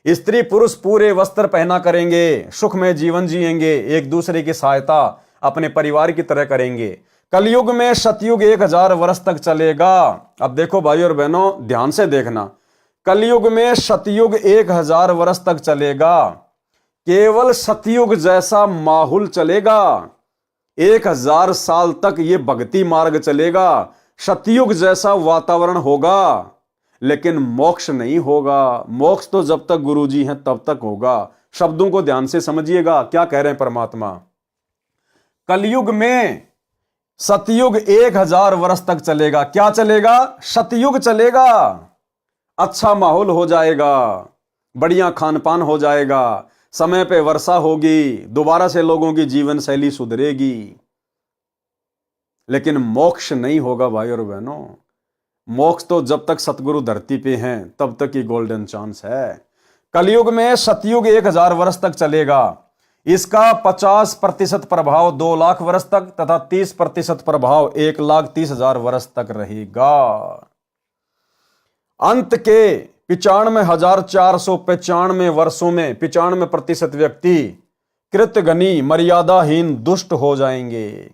स्त्री पुरुष पूरे वस्त्र पहना करेंगे, सुख में जीवन जिएंगे, एक दूसरे की सहायता अपने परिवार की तरह करेंगे। कलयुग में सतयुग 1000 वर्ष तक चलेगा। अब देखो भाई और बहनों, ध्यान से देखना, कलयुग में सतयुग 1000 वर्ष तक चलेगा। केवल सतयुग जैसा माहौल चलेगा, 1000 साल तक ये भक्ति मार्ग चलेगा, सतयुग जैसा वातावरण होगा, लेकिन मोक्ष नहीं होगा। मोक्ष तो जब तक गुरुजी हैं तब तक होगा। शब्दों को ध्यान से समझिएगा, क्या कह रहे हैं परमात्मा। कलयुग में सतयुग 1000 वर्ष तक चलेगा। क्या चलेगा? सतयुग चलेगा। अच्छा माहौल हो जाएगा, बढ़िया खान पान हो जाएगा, समय पे वर्षा होगी, दोबारा से लोगों की जीवन शैली सुधरेगी। लेकिन मोक्ष नहीं होगा भाई और बहनों। मोक्ष तो जब तक सतगुरु धरती पे हैं तब तक ही गोल्डन चांस है। कलयुग में सतयुग 1000 वर्ष तक चलेगा। इसका 50% प्रभाव 2 लाख वर्ष तक तथा 30% प्रभाव 1,30,000 वर्ष तक रहेगा। अंत के 95,495 वर्षों में 95% व्यक्ति कृतघ्नी मर्यादाहीन दुष्ट हो जाएंगे,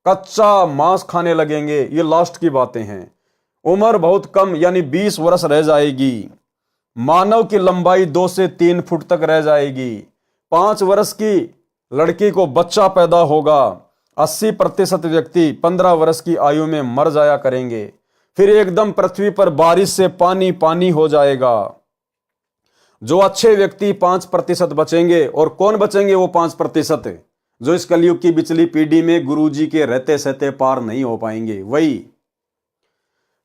कच्चा मांस खाने लगेंगे। ये लास्ट की बातें हैं। उम्र बहुत कम यानी 20 वर्ष रह जाएगी। मानव की लंबाई 2 से 3 फुट तक रह जाएगी। 5 वर्ष की लड़की को बच्चा पैदा होगा। 80% व्यक्ति 15 वर्ष की आयु में मर जाया करेंगे। फिर एकदम पृथ्वी पर बारिश से पानी पानी हो जाएगा। जो अच्छे व्यक्ति 5% बचेंगे। और कौन बचेंगे वो 5%? जो इस कलयुग की पिछली पीढ़ी में गुरुजी के रहते सहते पार नहीं हो पाएंगे। वही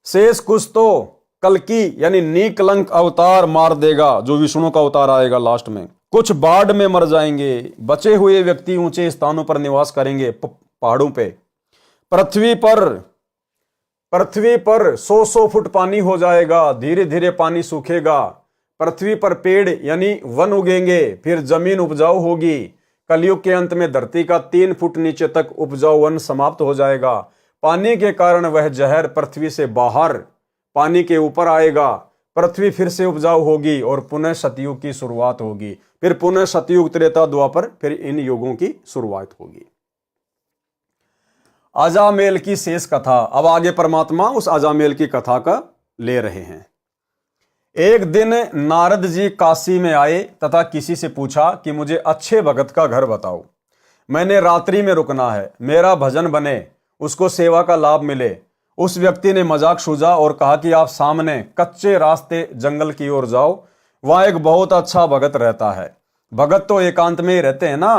शेष कुछ तो कल्कि यानी निकलंक अवतार मार देगा, जो विष्णु का अवतार आएगा लास्ट में। कुछ बाढ़ में मर जाएंगे। बचे हुए व्यक्ति ऊंचे स्थानों पर निवास करेंगे, पहाड़ों पे। पृथ्वी पर 100 फुट पानी हो जाएगा। धीरे धीरे पानी सूखेगा। पृथ्वी पर पेड़ यानी वन उगेंगे। फिर जमीन उपजाऊ होगी। कलयुग के अंत में धरती का 3 फुट नीचे तक उपजाऊ वन समाप्त हो जाएगा। पानी के कारण वह जहर पृथ्वी से बाहर पानी के ऊपर आएगा। पृथ्वी फिर से उपजाऊ होगी और पुनः सतयुग की शुरुआत होगी। फिर पुनः सतयुग, त्रेता, द्वापर, फिर इन युगों की शुरुआत होगी। अजामेल की शेष कथा। अब आगे परमात्मा उस अजामेल की कथा का ले रहे हैं। एक दिन नारद जी काशी में आए तथा किसी से पूछा कि मुझे अच्छे भगत का घर बताओ, मैंने रात्रि में रुकना है, मेरा भजन बने, उसको सेवा का लाभ मिले। उस व्यक्ति ने मजाक सूझा और कहा कि आप सामने कच्चे रास्ते जंगल की ओर जाओ, वहां एक बहुत अच्छा भगत रहता है। भगत तो एकांत में ही रहते हैं ना,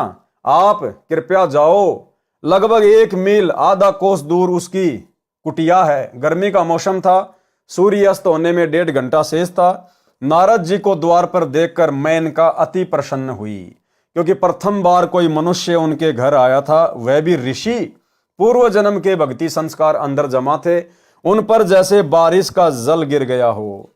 आप कृपया जाओ। लगभग 1 मील आधा कोस दूर उसकी कुटिया है। गर्मी का मौसम था, सूर्य अस्त होने में 1.5 घंटा शेष था। नारद जी को द्वार पर देखकर मेनका अति प्रसन्न हुई, क्योंकि प्रथम बार कोई मनुष्य उनके घर आया था, वह भी ऋषि। पूर्व जन्म के भक्ति संस्कार अंदर जमा थे, उन पर जैसे बारिश का जल गिर गया हो,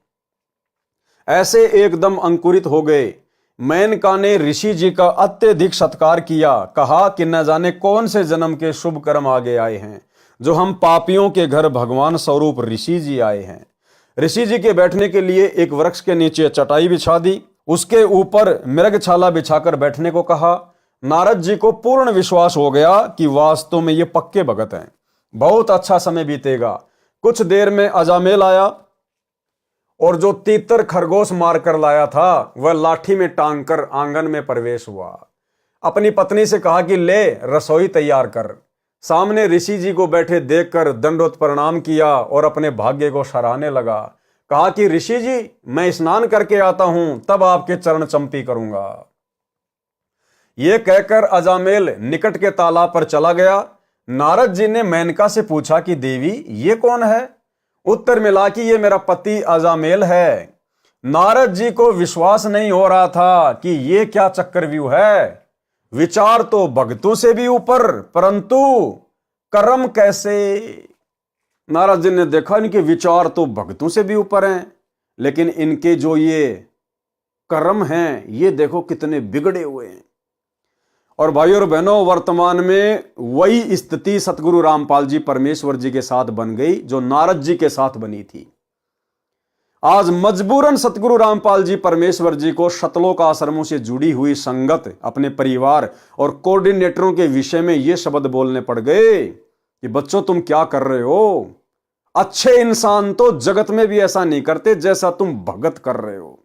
ऐसे एकदम अंकुरित हो गए। मेनका ने ऋषि जी का अत्यधिक सत्कार किया, कहा कि न जाने कौन से जन्म के शुभ कर्म आगे आए हैं, जो हम पापियों के घर भगवान स्वरूप ऋषि जी आए हैं। ऋषि जी के बैठने के लिए एक वृक्ष के नीचे चटाई बिछा दी, उसके ऊपर मृगछाला बिछाकर बैठने को कहा। नारद जी को पूर्ण विश्वास हो गया कि वास्तव में ये पक्के भगत हैं, बहुत अच्छा समय बीतेगा। कुछ देर में अजामेल आया और जो तीतर खरगोश मारकर लाया था वह लाठी में टांग कर आंगन में प्रवेश हुआ। अपनी पत्नी से कहा कि ले रसोई तैयार कर। सामने ऋषि जी को बैठे देखकर दंडवत प्रणाम किया और अपने भाग्य को सराहने लगा। कहा कि ऋषि जी, मैं स्नान करके आता हूं, तब आपके चरण चंपी करूंगा। यह कहकर अजामेल निकट के तालाब पर चला गया। नारद जी ने मेनका से पूछा कि देवी, ये कौन है? उत्तर मिला कि ये मेरा पति अजामेल है। नारद जी को विश्वास नहीं हो रहा था कि ये क्या चक्रव्यूह है। विचार तो भक्तों से भी ऊपर, परंतु कर्म कैसे? नारद जी ने देखा इनके विचार तो भक्तों से भी ऊपर हैं, लेकिन इनके जो ये कर्म हैं, ये देखो कितने बिगड़े हुए हैं। और भाइयों और बहनों, वर्तमान में वही स्थिति सतगुरु रामपाल जी परमेश्वर जी के साथ बन गई जो नारद जी के साथ बनी थी। आज मजबूरन सतगुरु रामपाल जी परमेश्वर जी को शतलोक आश्रमों से जुड़ी हुई संगत, अपने परिवार और कोऑर्डिनेटरों के विषय में ये शब्द बोलने पड़ गए कि बच्चों तुम क्या कर रहे हो? अच्छे इंसान तो जगत में भी ऐसा नहीं करते जैसा तुम भगत कर रहे हो।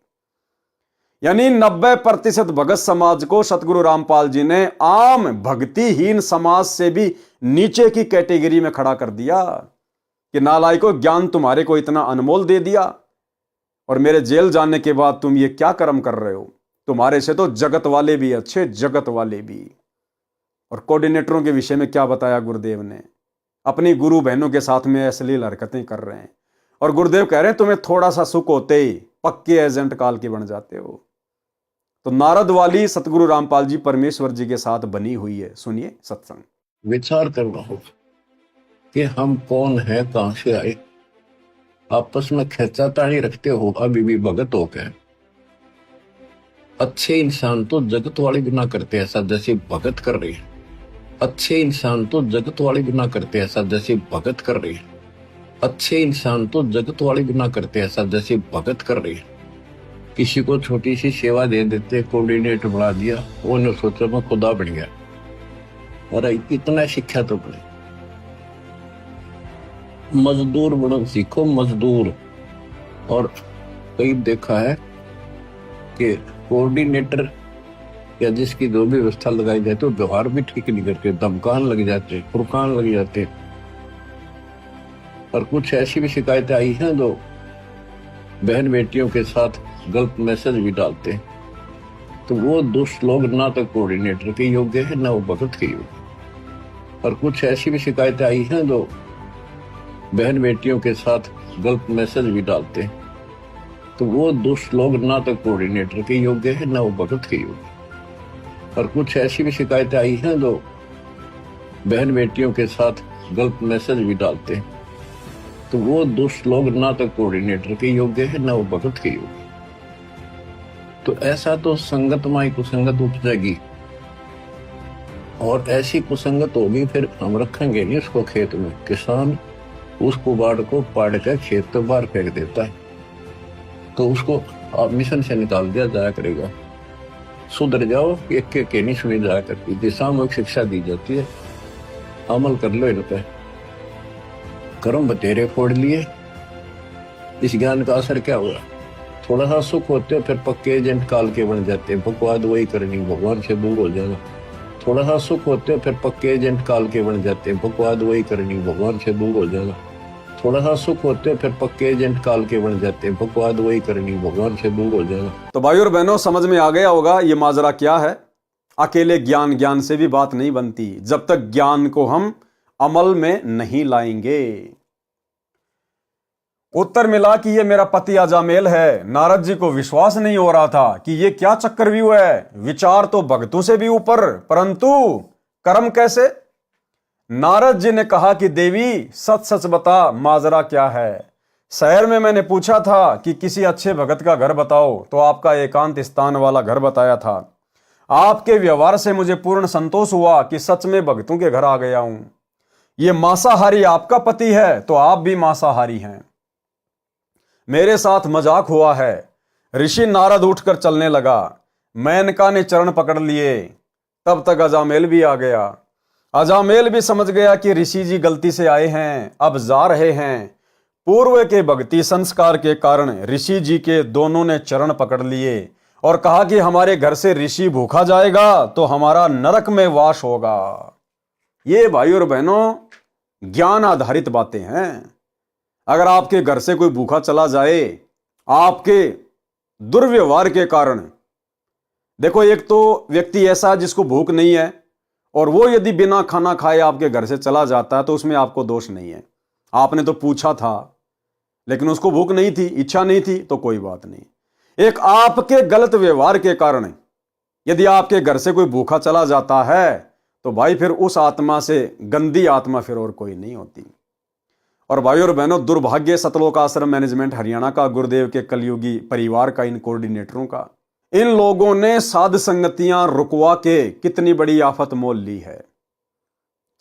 यानी 90% भगत समाज को सतगुरु रामपाल जी ने आम भक्तिहीन समाज से भी नीचे की कैटेगरी में खड़ा कर दिया कि नालायकों, ज्ञान तुम्हारे को इतना अनमोल दे दिया और मेरे जेल जाने के बाद तुम ये क्या कर्म कर रहे हो? तुम्हारे से तो जगत वाले भी अच्छे, जगत वाले भी। और कोऑर्डिनेटरों के विषय में क्या बताया गुरुदेव ने? अपनी गुरु बहनों के साथ में अश्लील हरकतें कर रहे हैं और गुरुदेव कह रहे हैं तुम्हें थोड़ा सा सुख होते ही पक्के एजेंट काल के बन जाते हो। तो नारद वाली सतगुरु रामपाल जी परमेश्वर जी के साथ बनी हुई है। सुनिए सत्संग। विचार करना होगा कि हम कौन है, कहां से आए। आपस में खेचातानी रखते हो अभी भी भगत हो गए। अच्छे इंसान तो जगत वाले भी ना करते ऐसा जैसे भगत कर रहे हैं। अच्छे इंसान तो जगत वाले भी ना करते ऐसा जैसे भगत कर रहे हैं। अच्छे इंसान तो जगत वाले भी ना करते ऐसा जैसे भगत कर रहे हैं। किसी को छोटी सी सेवा दे देते, कोऑर्डिनेटर बना दिया, उन्होंने सोचा मैं खुदा बन गया। अरे इतना शिक्षा तो बने। मजदूर बनो सीखो, मजदूर। और कई देखा है कि कोऑर्डिनेटर या जिसकी जो भी व्यवस्था लगाई जाती है, व्यवहार भी ठीक नहीं करते, धमकान लग जाते, फुरकान लग जाते। और कुछ ऐसी भी शिकायतें आई हैं जो बहन बेटियों के साथ गलत मैसेज भी डालते हैं। तो वो दुष्ट लोग ना तो कोऑर्डिनेटर के योग्य है, ना वो भगत के योग्य। और कुछ ऐसी भी शिकायतें आई हैं जो बहन बेटियों के साथ गलत मैसेज भी डालते हैं। तो वो दुष्ट लोग ना तो कोऑर्डिनेटर के योग्य है, ना वो भगत के योग्य। और कुछ ऐसी भी शिकायतें आई हैं जो बहन बेटियों के साथ गलत मैसेज भी डालते हैं। तो वो दुष्ट लोग ना तो कोऑर्डिनेटर के योग्य है, ना वो भगत के योग्य। तो ऐसा तो संगत माई कुसंगत उपजेगी और ऐसी कुसंगत होगी, फिर हम रखेंगे नहीं उसको खेत में। किसान उस कुबाड़ को पाड़ कर खेत तो बाहर फेंक देता है। तो उसको आप मिशन से निकाल दिया जाया करेगा। सुधर जाओ, एक के नहीं सुनी जाया करती थी, सामूहिक शिक्षा दी जाती है, अमल कर लो इन पे। कर्म बतेरे फोड़ लिए, इस ज्ञान का असर क्या हुआ? थोड़ा सा सुख होते हो फिर पक्के एजेंट काल के बन जाते हैं, बकवाद वही करनी, भगवान से दूर हो जाना। थोड़ा सा सुख होते हो फिर पक्के एजेंट काल के बन जाते हैं, बकवाद वही करनी, भगवान से दूर हो जाना। थोड़ा सा सुख होते हो फिर पक्के एजेंट काल के बन जाते हैं, बकवाद वही करनी, भगवान से दूर हो जाना। तो भाई और बहनों, समझ में आ गया होगा ये माजरा क्या है। अकेले ज्ञान से भी बात नहीं बनती जब तक ज्ञान को हम अमल में नहीं लाएंगे। उत्तर मिला कि ये मेरा पति अजामेल है। नारद जी को विश्वास नहीं हो रहा था कि ये क्या चक्रव्यूह है। विचार तो भक्तों से भी ऊपर, परंतु कर्म कैसे? नारद जी ने कहा कि देवी सच सच बता, माजरा क्या है। शहर में मैंने पूछा था कि किसी अच्छे भगत का घर बताओ, तो आपका एकांत स्थान वाला घर बताया था। आपके व्यवहार से मुझे पूर्ण संतोष हुआ कि सच में भक्तों के घर आ गया हूं। ये मांसाहारी आपका पति है तो आप भी मांसाहारी हैं। मेरे साथ मजाक हुआ है। ऋषि नारद उठकर चलने लगा। मेनका ने चरण पकड़ लिए। तब तक अजामेल भी आ गया। अजामेल भी समझ गया कि ऋषि जी गलती से आए हैं, अब जा रहे हैं। पूर्व के भक्ति संस्कार के कारण ऋषि जी के दोनों ने चरण पकड़ लिए और कहा कि हमारे घर से ऋषि भूखा जाएगा तो हमारा नरक में वास होगा। ये भाई और बहनों ज्ञान आधारित बातें हैं। अगर आपके घर से कोई भूखा चला जाए आपके दुर्व्यवहार के कारण, देखो एक तो व्यक्ति ऐसा जिसको भूख नहीं है और वो यदि बिना खाना खाए आपके घर से चला जाता है तो उसमें आपको दोष नहीं है। आपने तो पूछा था लेकिन उसको भूख नहीं थी, इच्छा नहीं थी, तो कोई बात नहीं। एक आपके गलत व्यवहार के कारण यदि आपके घर से कोई भूखा चला जाता है तो भाई फिर उस आत्मा से गंदी आत्मा फिर और कोई नहीं होती। और भाई और बहनों, दुर्भाग्य सतलोक आश्रम मैनेजमेंट हरियाणा का, गुरुदेव के कलयुगी परिवार का, इन कोऑर्डिनेटरों का, इन लोगों ने साध संगतियां रुकवा के कितनी बड़ी आफत मोल ली है।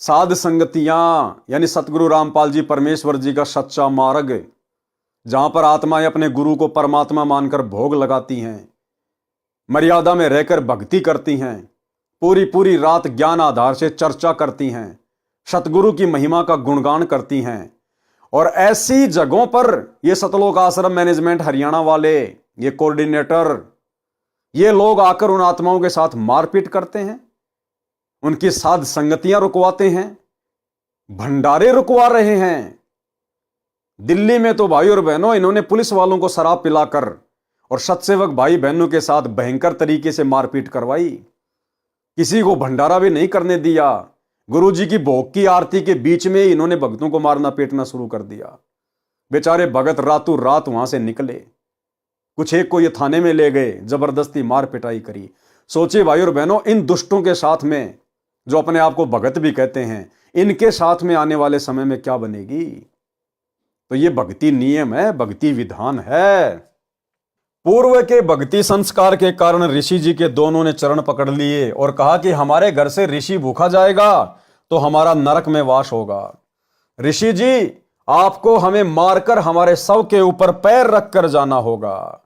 साध संगतियां यानी सतगुरु रामपाल जी परमेश्वर जी का सच्चा मार्ग, जहां पर आत्माएं अपने गुरु को परमात्मा मानकर भोग लगाती हैं, मर्यादा में रहकर भक्ति करती हैं, पूरी पूरी रात ज्ञान आधार से चर्चा करती हैं, सतगुरु की महिमा का गुणगान करती हैं। और ऐसी जगहों पर ये सतलोक आश्रम मैनेजमेंट हरियाणा वाले, ये कोऑर्डिनेटर, ये लोग आकर उन आत्माओं के साथ मारपीट करते हैं, उनकी साध संगतियां रुकवाते हैं, भंडारे रुकवा रहे हैं। दिल्ली में तो भाई और बहनों इन्होंने पुलिस वालों को शराब पिलाकर और सत्सेवक भाई बहनों के साथ भयंकर तरीके से मारपीट करवाई। किसी को भंडारा भी नहीं करने दिया। गुरुजी की भोग की आरती के बीच में इन्होंने भक्तों को मारना पीटना शुरू कर दिया। बेचारे भगत रातों रात वहां से निकले। कुछ एक को ये थाने में ले गए, जबरदस्ती मार पिटाई करी। सोचिए भाई और बहनों, इन दुष्टों के साथ में जो अपने आप को भगत भी कहते हैं, इनके साथ में आने वाले समय में क्या बनेगी? तो ये भक्ति नियम है, भक्ति विधान है। पूर्व के भक्ति संस्कार के कारण ऋषि जी के दोनों ने चरण पकड़ लिए और कहा कि हमारे घर से ऋषि भूखा जाएगा तो हमारा नरक में वास होगा। ऋषि जी, आपको हमें मारकर हमारे शव के ऊपर पैर रखकर जाना होगा।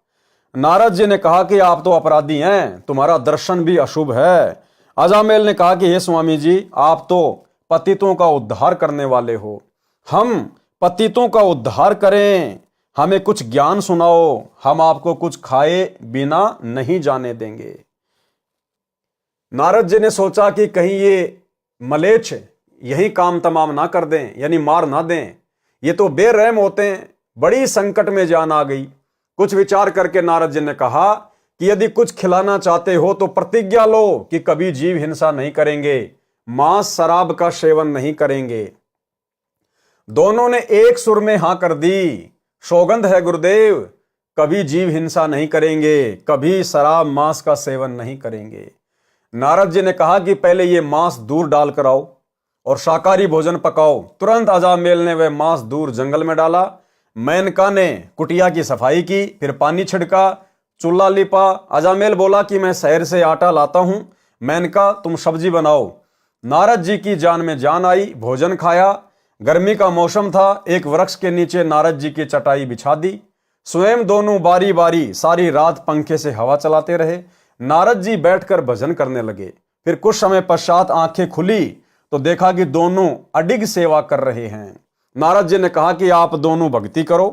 नारद जी ने कहा कि आप तो अपराधी हैं, तुम्हारा दर्शन भी अशुभ है। अजामेल ने कहा कि हे स्वामी जी, आप तो पतितों का उद्धार करने वाले हो, हम पतितों का उद्धार करें, हमें कुछ ज्ञान सुनाओ, हम आपको कुछ खाए बिना नहीं जाने देंगे। नारद जी ने सोचा कि कहीं ये मलेच्छ यही काम तमाम ना कर दें, यानी मार ना दें। ये तो बेरहम होते हैं। बड़ी संकट में जान आ गई। कुछ विचार करके नारद जी ने कहा कि यदि कुछ खिलाना चाहते हो तो प्रतिज्ञा लो कि कभी जीव हिंसा नहीं करेंगे, मांस शराब का सेवन नहीं करेंगे। दोनों ने एक सुर में हां कर दी। सौगंध है गुरुदेव, कभी जीव हिंसा नहीं करेंगे, कभी शराब मांस का सेवन नहीं करेंगे। नारद जी ने कहा कि पहले ये मांस दूर डाल कर आओ और शाकाहारी भोजन पकाओ। तुरंत अजामेल ने वह मांस दूर जंगल में डाला। मेनका ने कुटिया की सफाई की, फिर पानी छिड़का, चूल्हा लिपा। अजामेल बोला कि मैं शहर से आटा लाता हूं, मेनका तुम सब्जी बनाओ। नारद जी की जान में जान आई। भोजन खाया। गर्मी का मौसम था। एक वृक्ष के नीचे नारद जी की चटाई बिछा दी। स्वयं दोनों बारी बारी सारी रात पंखे से हवा चलाते रहे। नारद जी बैठकर भजन करने लगे। फिर कुछ समय पश्चात आंखें खुली तो देखा कि दोनों अडिग सेवा कर रहे हैं। नारद जी ने कहा कि आप दोनों भक्ति करो,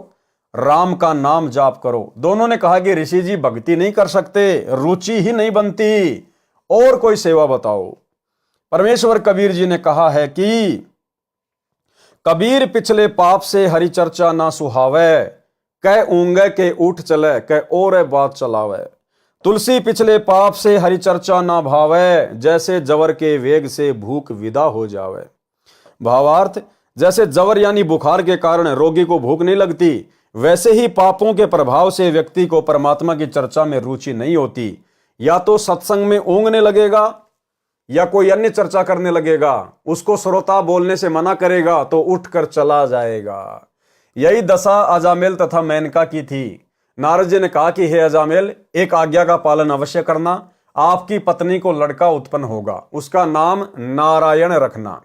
राम का नाम जाप करो। दोनों ने कहा कि ऋषि जी भक्ति नहीं कर सकते, रुचि ही नहीं बनती, और कोई सेवा बताओ। परमेश्वर कबीर जी ने कहा है कि कबीर पिछले पाप से हरि चर्चा ना सुहावे, कह ऊंगे के उठ चले, कह और बात चलावे। तुलसी पिछले पाप से हरि चर्चा ना भावे, जैसे जवर के वेग से भूख विदा हो जावे। भावार्थ, जैसे जवर यानी बुखार के कारण रोगी को भूख नहीं लगती, वैसे ही पापों के प्रभाव से व्यक्ति को परमात्मा की चर्चा में रुचि नहीं होती। या तो सत्संग में ऊँघने लगेगा या कोई अन्य चर्चा करने लगेगा, उसको श्रोता बोलने से मना करेगा तो उठकर चला जाएगा। यही दशा अजामेल तथा मेनका की थी। नारद जी ने कहा कि हे अजामेल, एक आज्ञा का पालन अवश्य करना। आपकी पत्नी को लड़का उत्पन्न होगा, उसका नाम नारायण रखना।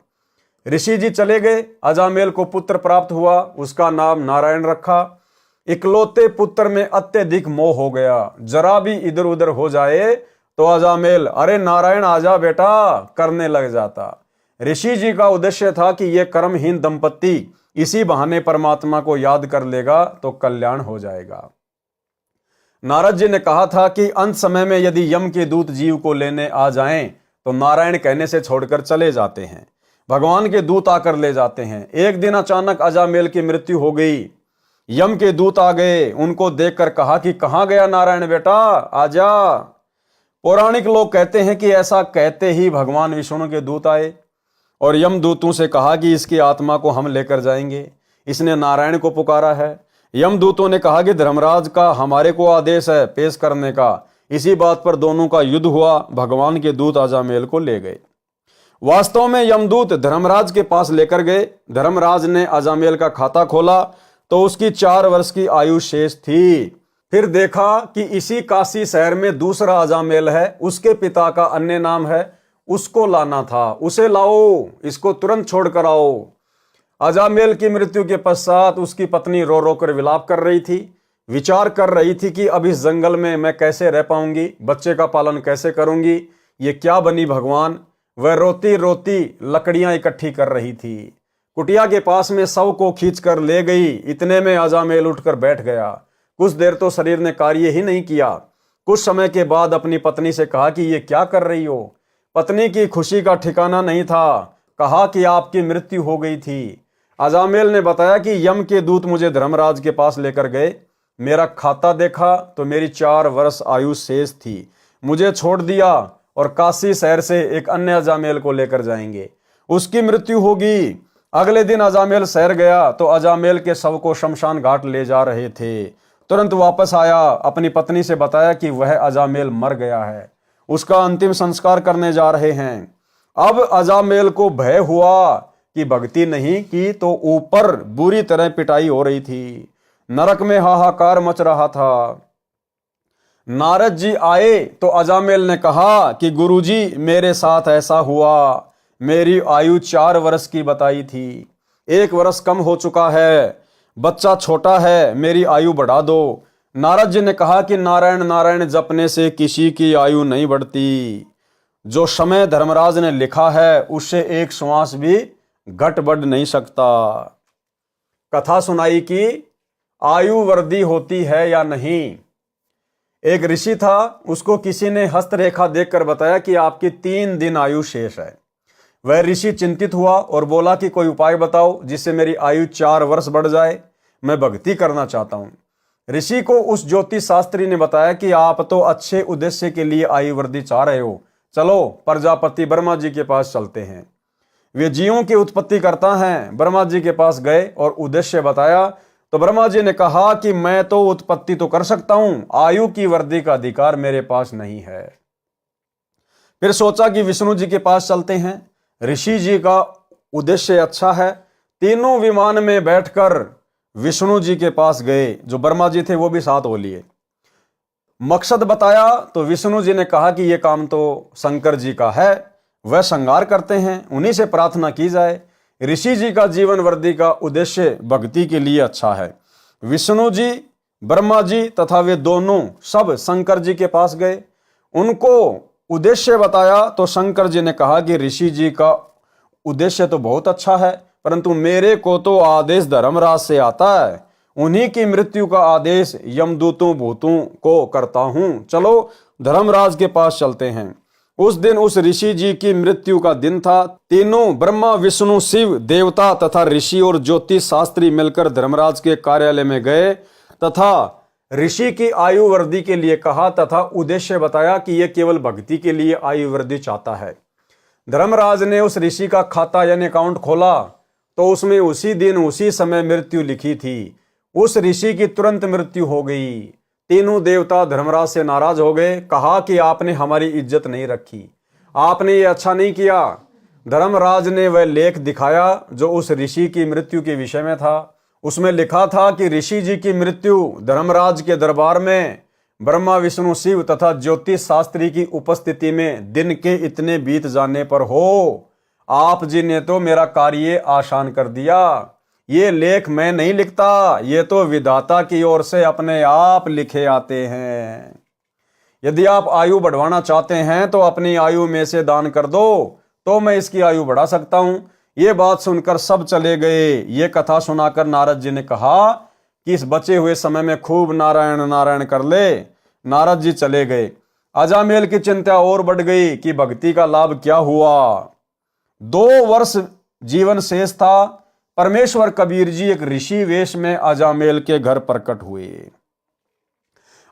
ऋषि जी चले गए। अजामेल को पुत्र प्राप्त हुआ, उसका नाम नारायण रखा। इकलौते पुत्र में अत्यधिक मोह हो गया। जरा भी इधर उधर हो जाए तो अजामेल अरे नारायण आजा बेटा करने लग जाता। ऋषि जी का उद्देश्य था कि यह कर्महीन दंपत्ति इसी बहाने परमात्मा को याद कर लेगा तो कल्याण हो जाएगा। नारद जी ने कहा था कि अंत समय में यदि यम के दूत जीव को लेने आ जाएं तो नारायण कहने से छोड़कर चले जाते हैं, भगवान के दूत आकर ले जाते हैं। एक दिन अचानक अजामेल की मृत्यु हो गई। यम के दूत आ गए, उनको देखकर कहा कि कहां गया नारायण बेटा, आजा। पौराणिक लोग कहते हैं कि ऐसा कहते ही भगवान विष्णु के दूत आए और यम दूतों से कहा कि इसकी आत्मा को हम लेकर जाएंगे, इसने नारायण को पुकारा है। यम दूतों ने कहा कि धर्मराज का हमारे को आदेश है पेश करने का। इसी बात पर दोनों का युद्ध हुआ। भगवान के दूत अजामेल को ले गए। वास्तव में यमदूत धर्मराज के पास लेकर गए। धर्मराज ने अजामेल का खाता खोला तो उसकी 4 वर्ष की आयु शेष थी। फिर देखा कि इसी काशी शहर में दूसरा अजामेल है, उसके पिता का अन्य नाम है, उसको लाना था। उसे लाओ, इसको तुरंत छोड़ कर आओ। अजामेल की मृत्यु के पश्चात उसकी पत्नी रो रो कर विलाप कर रही थी, विचार कर रही थी कि अब इस जंगल में मैं कैसे रह पाऊंगी, बच्चे का पालन कैसे करूंगी, ये क्या बनी भगवान। वह रोती रोती लकड़ियां इकट्ठी कर रही थी। कुटिया के पास में शव को खींचकर ले गई। इतने में अजामेल उठकर बैठ गया। कुछ देर तो शरीर ने कार्य ही नहीं किया। कुछ समय के बाद अपनी पत्नी से कहा कि ये क्या कर रही हो। पत्नी की खुशी का ठिकाना नहीं था। कहा कि आपकी मृत्यु हो गई थी। अजामेल ने बताया कि यम के दूत मुझे धर्मराज के पास लेकर गए। मेरा खाता देखा तो मेरी 4 वर्ष आयु शेष थी। मुझे छोड़ दिया और काशी शहर से एक अन्य अजामेल को लेकर जाएंगे, उसकी मृत्यु होगी। अगले दिन अजामेल शहर गया तो अजामेल के शव को शमशान घाट ले जा रहे थे। तुरंत वापस आया, अपनी पत्नी से बताया कि वह अजामेल मर गया है, उसका अंतिम संस्कार करने जा रहे हैं। अब अजामेल को भय हुआ कि भक्ति नहीं की तो ऊपर बुरी तरह पिटाई हो रही थी। नरक में हाहाकार मच रहा था। नारद जी आए तो अजामेल ने कहा कि गुरुजी मेरे साथ ऐसा हुआ, मेरी आयु 4 वर्ष की बताई थी, 1 वर्ष कम हो चुका है, बच्चा छोटा है, मेरी आयु बढ़ा दो। नारद जी ने कहा कि नारायण नारायण जपने से किसी की आयु नहीं बढ़ती। जो समय धर्मराज ने लिखा है उससे 1 श्वास भी घट बढ़ नहीं सकता। कथा सुनाई कि आयु वृद्धि होती है या नहीं। एक ऋषि था, उसको किसी ने हस्तरेखा देखकर बताया कि आपकी 3 दिन आयु शेष है। वह ऋषि चिंतित हुआ और बोला कि कोई उपाय बताओ जिससे मेरी आयु 4 वर्ष बढ़ जाए, मैं भक्ति करना चाहता हूं। ऋषि को उस ज्योतिष शास्त्री ने बताया कि आप तो अच्छे उद्देश्य के लिए आयु वृद्धि चाह रहे हो, चलो प्रजापति ब्रह्मा जी के पास चलते हैं, वे जीवों की उत्पत्ति करता है। ब्रह्मा जी के पास गए और उद्देश्य बताया तो ब्रह्मा जी ने कहा कि मैं तो उत्पत्ति तो कर सकता हूं, आयु की वृद्धि का अधिकार मेरे पास नहीं है। फिर सोचा कि विष्णु जी के पास चलते हैं। ऋषि जी का उद्देश्य अच्छा है। तीनों विमान में बैठकर विष्णु जी के पास गए, जो ब्रह्मा जी थे वो भी साथ हो लिए। मकसद बताया तो विष्णु जी ने कहा कि यह काम तो शंकर जी का है, वह संहार करते हैं, उन्हीं से प्रार्थना की जाए। ऋषि जी का जीवन वृद्धि का उद्देश्य भक्ति के लिए अच्छा है। विष्णु जी ब्रह्मा जी तथा वे दोनों सब शंकर जी के पास गए, उनको उद्देश्य बताया तो शंकर जी ने कहा कि ऋषि जी का उद्देश्य तो बहुत अच्छा है, परंतु मेरे को तो आदेश धर्मराज से आता है, उन्हीं की मृत्यु का आदेश यमदूतों भूतों को करता हूं। चलो धर्मराज के पास चलते हैं। उस दिन उस ऋषि जी की मृत्यु का दिन था। तीनों ब्रह्मा विष्णु शिव देवता तथा ऋषि और ज्योतिष शास्त्री मिलकर धर्मराज के कार्यालय में गए तथा ऋषि की आयु वृद्धि के लिए कहा तथा उद्देश्य बताया कि यह केवल भक्ति के लिए आयु वृद्धि चाहता है। धर्मराज ने उस ऋषि का खाता यानी अकाउंट खोला तो उसमें उसी दिन उसी समय मृत्यु लिखी थी। उस ऋषि की तुरंत मृत्यु हो गई। तीनों देवता धर्मराज से नाराज हो गए, कहा कि आपने हमारी इज्जत नहीं रखी, आपने ये अच्छा नहीं किया। धर्मराज ने वह लेख दिखाया जो उस ऋषि की मृत्यु के विषय में था। उसमें लिखा था कि ऋषि जी की मृत्यु धर्मराज के दरबार में ब्रह्मा विष्णु शिव तथा ज्योतिष शास्त्री की उपस्थिति में दिन के इतने बीत जाने पर हो। आप जी ने तो मेरा कार्य आसान कर दिया। ये लेख मैं नहीं लिखता, ये तो विधाता की ओर से अपने आप लिखे आते हैं। यदि आप आयु बढ़वाना चाहते हैं तो अपनी आयु में से दान कर दो, तो मैं इसकी आयु बढ़ा सकता हूं। ये बात सुनकर सब चले गए। ये कथा सुनाकर नारद जी ने कहा कि इस बचे हुए समय में खूब नारायण नारायण कर ले। नारद जी चले गए। अजामेल की चिंता और बढ़ गई कि भक्ति का लाभ क्या हुआ। 2 वर्ष जीवन शेष था। परमेश्वर कबीर जी एक ऋषि वेश में अजामेल के घर प्रकट हुए।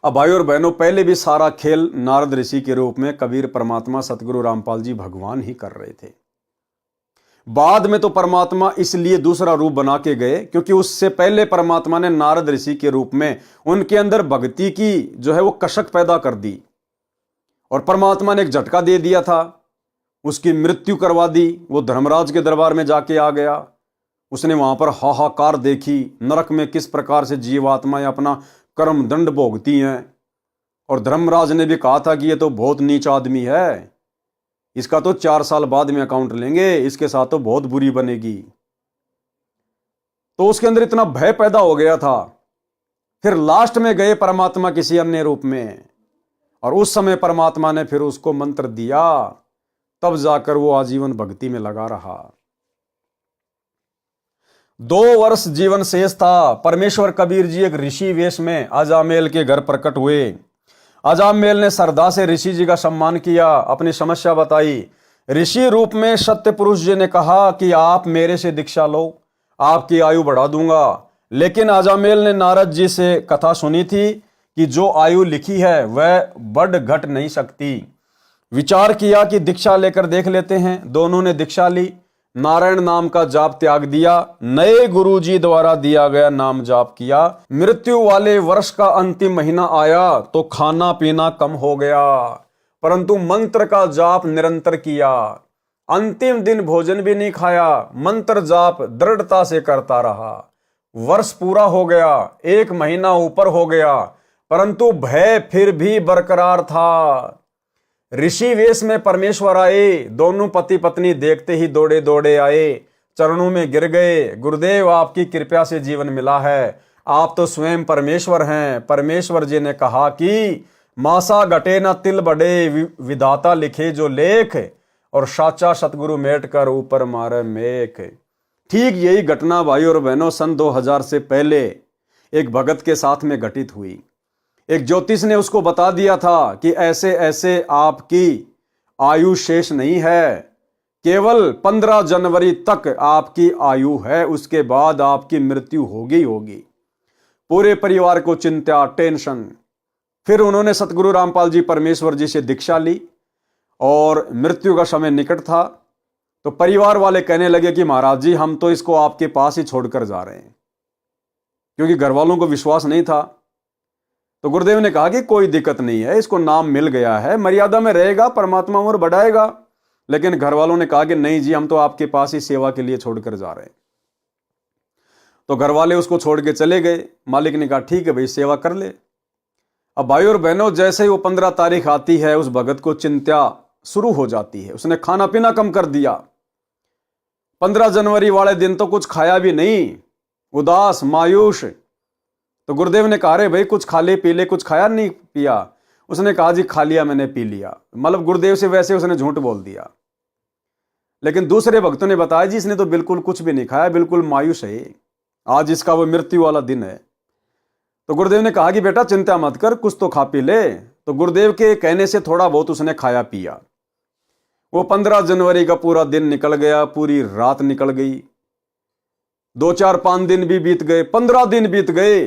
अब भाई और बहनों, पहले भी सारा खेल नारद ऋषि के रूप में कबीर परमात्मा सतगुरु रामपाल जी भगवान ही कर रहे थे। बाद में तो परमात्मा इसलिए दूसरा रूप बना के गए क्योंकि उससे पहले परमात्मा ने नारद ऋषि के रूप में उनके अंदर भक्ति की जो है वो कशक पैदा कर दी और परमात्मा ने एक झटका दे दिया था, उसकी मृत्यु करवा दी। वो धर्मराज के दरबार में जाके आ गया। उसने वहां पर हाहाकार देखी, नरक में किस प्रकार से जीवात्माएं अपना कर्म दंड भोगती हैं। और धर्मराज ने भी कहा था कि ये तो बहुत नीच आदमी है, इसका तो 4 साल बाद में अकाउंट लेंगे, इसके साथ तो बहुत बुरी बनेगी। तो उसके अंदर इतना भय पैदा हो गया था। फिर लास्ट में गए परमात्मा किसी अन्य रूप में और उस समय परमात्मा ने फिर उसको मंत्र दिया, तब जाकर वो आजीवन भक्ति में लगा रहा। 2 वर्ष जीवन शेष था। परमेश्वर कबीर जी एक ऋषि वेश में अजामेल के घर प्रकट हुए। अजामेल ने श्रद्धा से ऋषि जी का सम्मान किया, अपनी समस्या बताई। ऋषि रूप में सत्य पुरुष जी ने कहा कि आप मेरे से दीक्षा लो, आपकी आयु बढ़ा दूंगा। लेकिन अजामेल ने नारद जी से कथा सुनी थी कि जो आयु लिखी है वह बढ़ घट नहीं सकती। विचार किया कि दीक्षा लेकर देख लेते हैं। दोनों ने दीक्षा ली, नारायण नाम का जाप त्याग दिया, नए गुरुजी द्वारा दिया गया नाम जाप किया। मृत्यु वाले वर्ष का अंतिम महीना आया तो खाना पीना कम हो गया, परंतु मंत्र का जाप निरंतर किया। अंतिम दिन भोजन भी नहीं खाया, मंत्र जाप दृढ़ता से करता रहा। वर्ष पूरा हो गया, 1 महीना ऊपर हो गया, परंतु भय फिर भी बरकरार था। ऋषि वेश में परमेश्वर आए। दोनों पति पत्नी देखते ही दौड़े दौड़े आए, चरणों में गिर गए। गुरुदेव, आपकी कृपा से जीवन मिला है, आप तो स्वयं परमेश्वर हैं। परमेश्वर जी ने कहा कि मासा घटे न तिल बढ़े, विधाता लिखे जो लेख, और साचा सतगुरु मेट कर ऊपर मारे मेख। ठीक यही घटना भाई और बहनों सन 2000 से पहले एक भगत के साथ में घटित हुई। एक ज्योतिष ने उसको बता दिया था कि ऐसे ऐसे आपकी आयु शेष नहीं है, केवल 15 जनवरी तक आपकी आयु है, उसके बाद आपकी मृत्यु होगी होगी। पूरे परिवार को चिंता, टेंशन। फिर उन्होंने सतगुरु रामपाल जी परमेश्वर जी से दीक्षा ली और मृत्यु का समय निकट था। तो परिवार वाले कहने लगे कि महाराज जी, हम तो इसको आपके पास ही छोड़कर जा रहे हैं, क्योंकि घर वालों को विश्वास नहीं था। तो गुरुदेव ने कहा कि कोई दिक्कत नहीं है, इसको नाम मिल गया है, मर्यादा में रहेगा, परमात्मा उम्र बढ़ाएगा। लेकिन घर वालों ने कहा कि नहीं जी, हम तो आपके पास ही सेवा के लिए छोड़कर जा रहे हैं। तो घर वाले उसको छोड़ के चले गए। मालिक ने कहा ठीक है भाई, सेवा कर ले। अब भाई और बहनों, जैसे ही वो 15 तारीख आती है, उस भगत को चिंता शुरू हो जाती है। उसने खाना पीना कम कर दिया। 15 जनवरी वाले दिन तो कुछ खाया भी नहीं, उदास मायूस। तो गुरुदेव ने कहा, रे भाई कुछ खा ले पी ले, कुछ खाया नहीं पिया? उसने कहा, जी खा लिया मैंने, पी लिया। मतलब गुरुदेव से वैसे उसने झूठ बोल दिया। लेकिन दूसरे भक्तों ने बताया, जी इसने तो बिल्कुल कुछ भी नहीं खाया, बिल्कुल मायूस है, आज इसका वो मृत्यु वाला दिन है। तो गुरुदेव ने कहा कि बेटा चिंता मत कर, कुछ तो खा पी ले। तो गुरुदेव के कहने से थोड़ा बहुत उसने खाया पिया। वो 15 जनवरी का पूरा दिन निकल गया, पूरी रात निकल गई, 2 4 5 दिन भी बीत गए, 15 दिन बीत गए।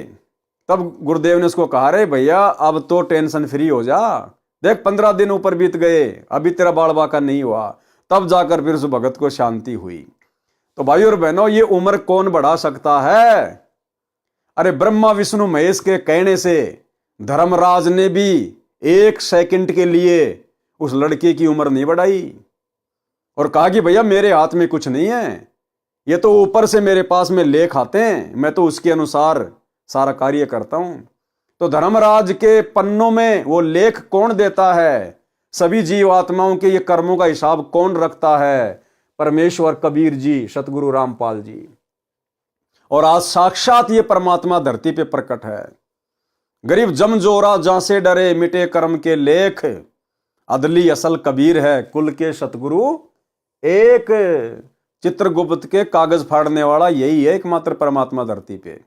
तब गुरुदेव ने उसको कहा, रे भैया अब तो टेंशन फ्री हो जा, देख 15 दिन ऊपर बीत गए, अभी तेरा बाल बाका नहीं हुआ। तब जाकर फिर उस भगत को शांति हुई। तो भाई और बहनों, ये उम्र कौन बढ़ा सकता है? अरे ब्रह्मा विष्णु महेश के कहने से धर्मराज ने भी 1 सेकंड के लिए उस लड़के की उम्र नहीं बढ़ाई और कहा कि भैया मेरे हाथ में कुछ नहीं है, ये तो ऊपर से मेरे पास में लेख आते हैं, मैं तो उसके अनुसार सारा कार्य करता हूं। तो धर्मराज के पन्नों में वो लेख कौन देता है? सभी जीवात्माओं के ये कर्मों का हिसाब कौन रखता है? परमेश्वर कबीर जी, सतगुरु रामपाल जी। और आज साक्षात ये परमात्मा धरती पे प्रकट है। गरीब जमजोरा जहां से डरे, मिटे कर्म के लेख, अदली असल कबीर है, कुल के सतगुरु एक। चित्रगुप्त के कागज फाड़ने वाला यही है एकमात्र परमात्मा धरती पे।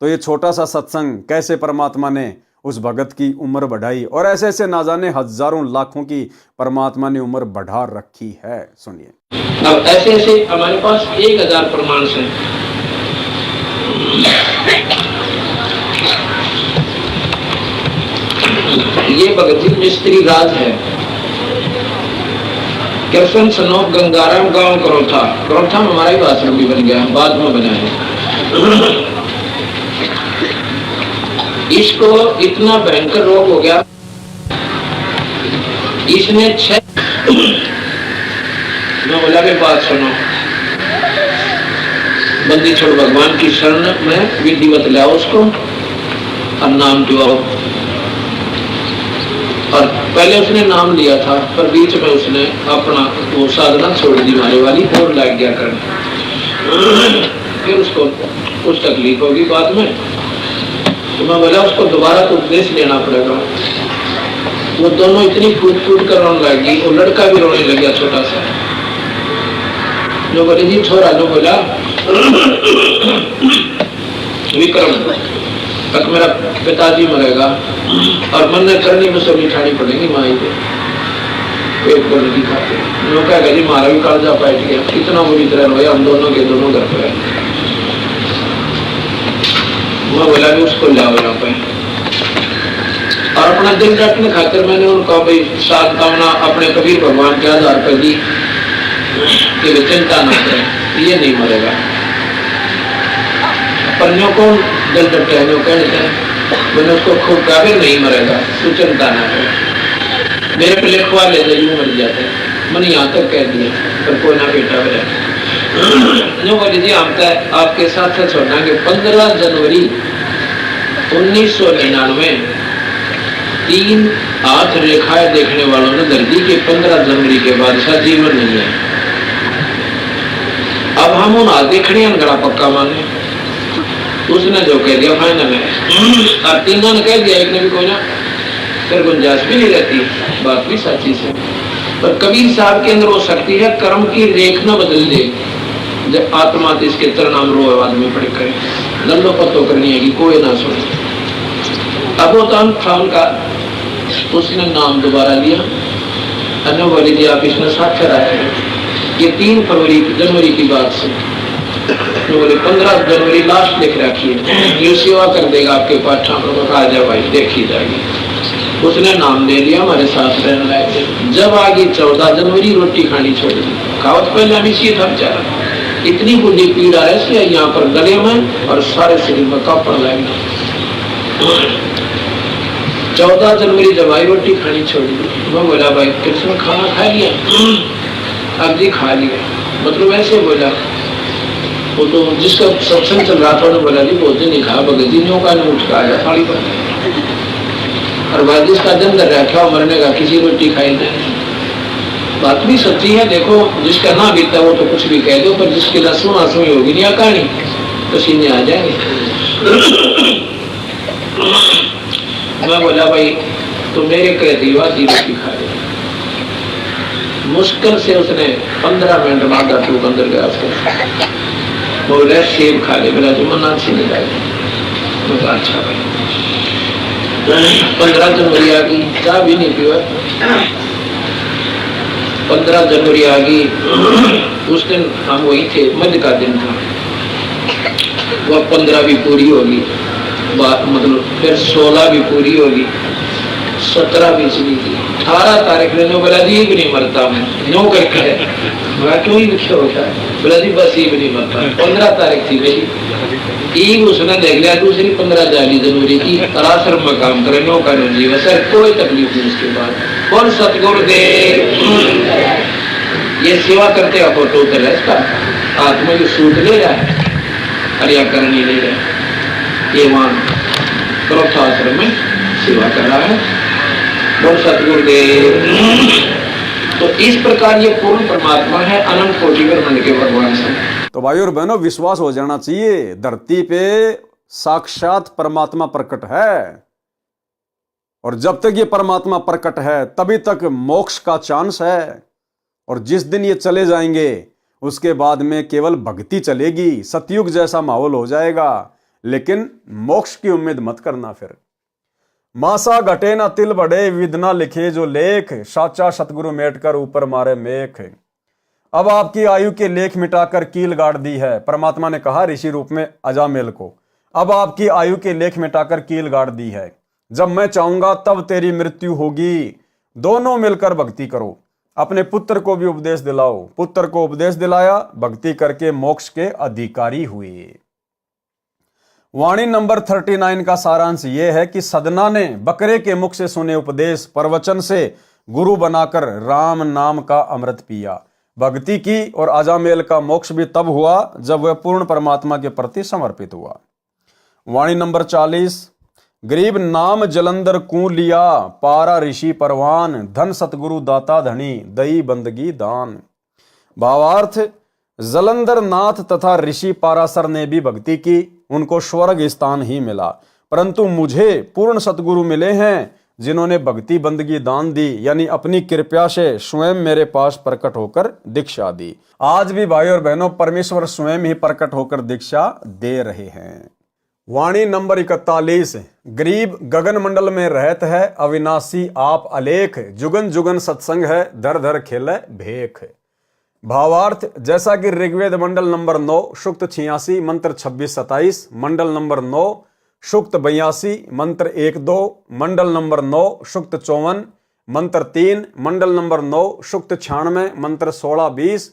तो ये छोटा सा सत्संग कैसे परमात्मा ने उस भगत की उम्र बढ़ाई, और ऐसे ऐसे ना जाने हजारों लाखों की परमात्मा ने उम्र बढ़ा रखी है। सुनिए, अब ऐसे ऐसे हमारे पास 1000 प्रमाण हैं। ये भगत जी मिस्त्री राज है। कृष्ण सनोप गंगाराम गांव करोथा में हमारा ही आश्रम भी बन गया, बाद में बना है। इसको इतना भयंकर रोग हो गया, इसने 6 मैं बोला कि बात सुनो, बंदी छोड़ भगवान की शरण में विधिवत लाओ उसको और नाम दिवाओ। और पहले उसने नाम लिया था, पर बीच में उसने अपना वो साधना छोड़ दी मारे वाली, और लग गया करने। फिर उसको कुछ तकलीफ होगी बाद में, तो मैं बोला उसको दोबारा तो उपदेश लेना पड़ेगा। वो दोनों इतनी फूट फूट कर रोने लगी, वो लड़का भी रोने लग गया छोटा सा। जो बोले जी छोरा, जो बोला विक्रम तक मेरा पिताजी मरेगा और मन ने करनी मुझसे उठानी पड़ेगी माई को, पेट को नहीं खाते। जो कहेगा जी मारा भी कर्जा बैठ गया, कितना बुरी तरह रोया, हम दोनों के दोनों घर पे। मैं बोला भी उसको लाओ यहाँ पे, और अपना दिल रखने खातिर मैंने उनको भाई साथ कामना अपने कबीर भगवान के आधार पर दी कि वे चिंता न करें, ये नहीं मरेगा। पर न्यों कौन दिल डटे है, न्यों कहते हैं, मैंने उसको खूब कहा भी नहीं मरेगा, तू चिंता ना करे, मेरे पे लिखवा ले जाए, यूं मर जाते। मैंने यहाँ तक कह दिया, पर कोई ना बेटा मेरा न्यों बोली जी हम तो आपके साथ छोड़ना कि 15 जनवरी 1999 3 हाथ रेखाएं देखने वालों ने दर्दी के 15 जनवरी के बाद ऐसा जीवन नहीं है। अब हम उन हाथ देखने गड़ा पक्का माने, उसने जो कह दिया फाइनल है, और 3 ने कह दिया, एक ने भी कोई ना, फिर गुंजाइश भी नहीं रहती। बात भी सच्ची से, पर कबीर साहब के अंदर वो शक्ति है, कर्म की रेख न बदल दे। जब आत्मा तो इसके तरनाम रो आदमी पड़े करे, लल्लो पत्तो करनी है कि कोई ना सुने। अब वो तो था उनका, उसने नाम दोबारा लिया, अन्य बोली जी आप इसमें साक्षर आए हैं, ये 3 जनवरी की बात से, तो बोले 15 जनवरी लास्ट लिख रखी है, ये सेवा कर देगा आपके पाठा पर, कहा जा भाई देखी जाएगी। उसने नाम ले लिया, हमारे साथ रहने लगे। जब आगे 14 जनवरी रोटी खानी छोड़ दी, खाओ तो पहले अभी सी था बेचारा, इतनी बुरी पीड़ा है यहाँ पर गले में और सारे शरीर में कांपने लगी। 14 जनवरी जब आई रोटी खानी छोड़ दी, मैं बोला भाई कृष्ण खाना खा लिया? अब जी खा लिया, मतलब ऐसे बोला। वो तो जिसका सत्संग चल रहा था उन्होंने बोला जी बहुत नहीं खा, भगत जी ने का उठ के आया थाली पर, और भाई जिसका दिन कर रखा मरने का किसी रोटी खाई नहीं। बात भी सच्ची है, देखो जिसका ना बीता वो तो कुछ भी कह दो, पर जिसकी ना सुना सुनी होगी नहीं कहानी तो सीने आ जाएंगे। मैं बोला भाई तो मेरे कह दी वादी रोटी खा ले। मुश्किल से उसने 15 मिनट बाद टूक अंदर गया उसको बोला सेब खा ले। बोला तो मना से नहीं लाए। अच्छा भाई 15 जनवरी आ गई, चाय भी नहीं पीवा। 15 जनवरी आ गई, उस दिन हम वही थे, मध्य का दिन था। वह 15 भी पूरी होगी, मतलब फिर 16 भी पूरी होगी, 17 भी चली गई, 18 तारीख ने बोला जी भी नहीं मरता मैं, नो करके है। मैं क्यों ही लिखे होता है? बोला जी बस ये भी नहीं मरता। 15 तारीख थी मेरी, ईद उसने देख लिया। दूसरी 15 जनवरी की आश्रम में काम करे, नो कानून जीव सर, कोई तकलीफ नहीं। उसके बाद बोल सतगुरुदेव, ये सेवा करते का फोटो उतर है इसका, आत्मा जो सूट ले रहा है हरिया करनी ले रहा है, ये वहां क्रोथा आश्रम में सेवा कर रहा है। बोल सतगुरुदेव। तो इस प्रकार ये पूर्ण परमात्मा है, अनंत कोटि ब्रह्मांड के भगवान से। तो भाई और बहनों, विश्वास हो जाना चाहिए, धरती पे साक्षात परमात्मा प्रकट है, और जब तक ये परमात्मा प्रकट है तभी तक मोक्ष का चांस है। और जिस दिन ये चले जाएंगे उसके बाद में केवल भक्ति चलेगी, सतयुग जैसा माहौल हो जाएगा। लेकिन मोक्ष की उम्मीद मत करना। फिर मासा घटे ना तिल बढ़े, विदना लिखे जो लेख, साचा सतगुरु मेट कर ऊपर मारे मेख। अब आपकी आयु के लेख मिटाकर कील गाड़ दी है, परमात्मा ने कहा ऋषि रूप में अजामेल को। अब आपकी आयु के लेख मिटाकर कील गाड़ दी है, जब मैं चाहूंगा तब तेरी मृत्यु होगी। दोनों मिलकर भक्ति करो, अपने पुत्र को भी उपदेश दिलाओ। पुत्र को उपदेश दिलाया, भक्ति करके मोक्ष के अधिकारी हुए। वाणी नंबर 39 का सारांश यह है कि सदना ने बकरे के मुख से सुने उपदेश प्रवचन से गुरु बनाकर राम नाम का अमृत पिया, भक्ति की, और अजामेल का मोक्ष भी तब हुआ जब वह पूर्ण परमात्मा के प्रति समर्पित हुआ। वाणी नंबर 40, गरीब नाम जलंधर कू लिया, पारा ऋषि परवान, धन सतगुरु दाता धनी, दई बंदगी दान। भावार्थ, जलंधर नाथ तथा ऋषि पारासर ने भी भक्ति की, उनको स्वर्ग स्थान ही मिला, परंतु मुझे पूर्ण सतगुरु मिले हैं जिन्होंने भक्ति बंदगी दान दी, यानी अपनी कृपा से स्वयं मेरे पास प्रकट होकर दीक्षा दी। आज भी भाई और बहनों, परमेश्वर स्वयं ही प्रकट होकर दीक्षा दे रहे हैं। वाणी नंबर 41, गरीब गगन मंडल में रहत है, अविनाशी आप अलेख, जुगन जुगन सत्संग है, धर धर खेले भेख। भावार्थ, जैसा कि ऋग्वेद मंडल नंबर 9 सूक्त 86 मंत्र 26-27, मंडल नंबर 9 सूक्त 82 मंत्र 1-2, मंडल नंबर 9 सूक्त 54 मंत्र 3, मंडल नंबर 9 सूक्त 96 मंत्र 16-20,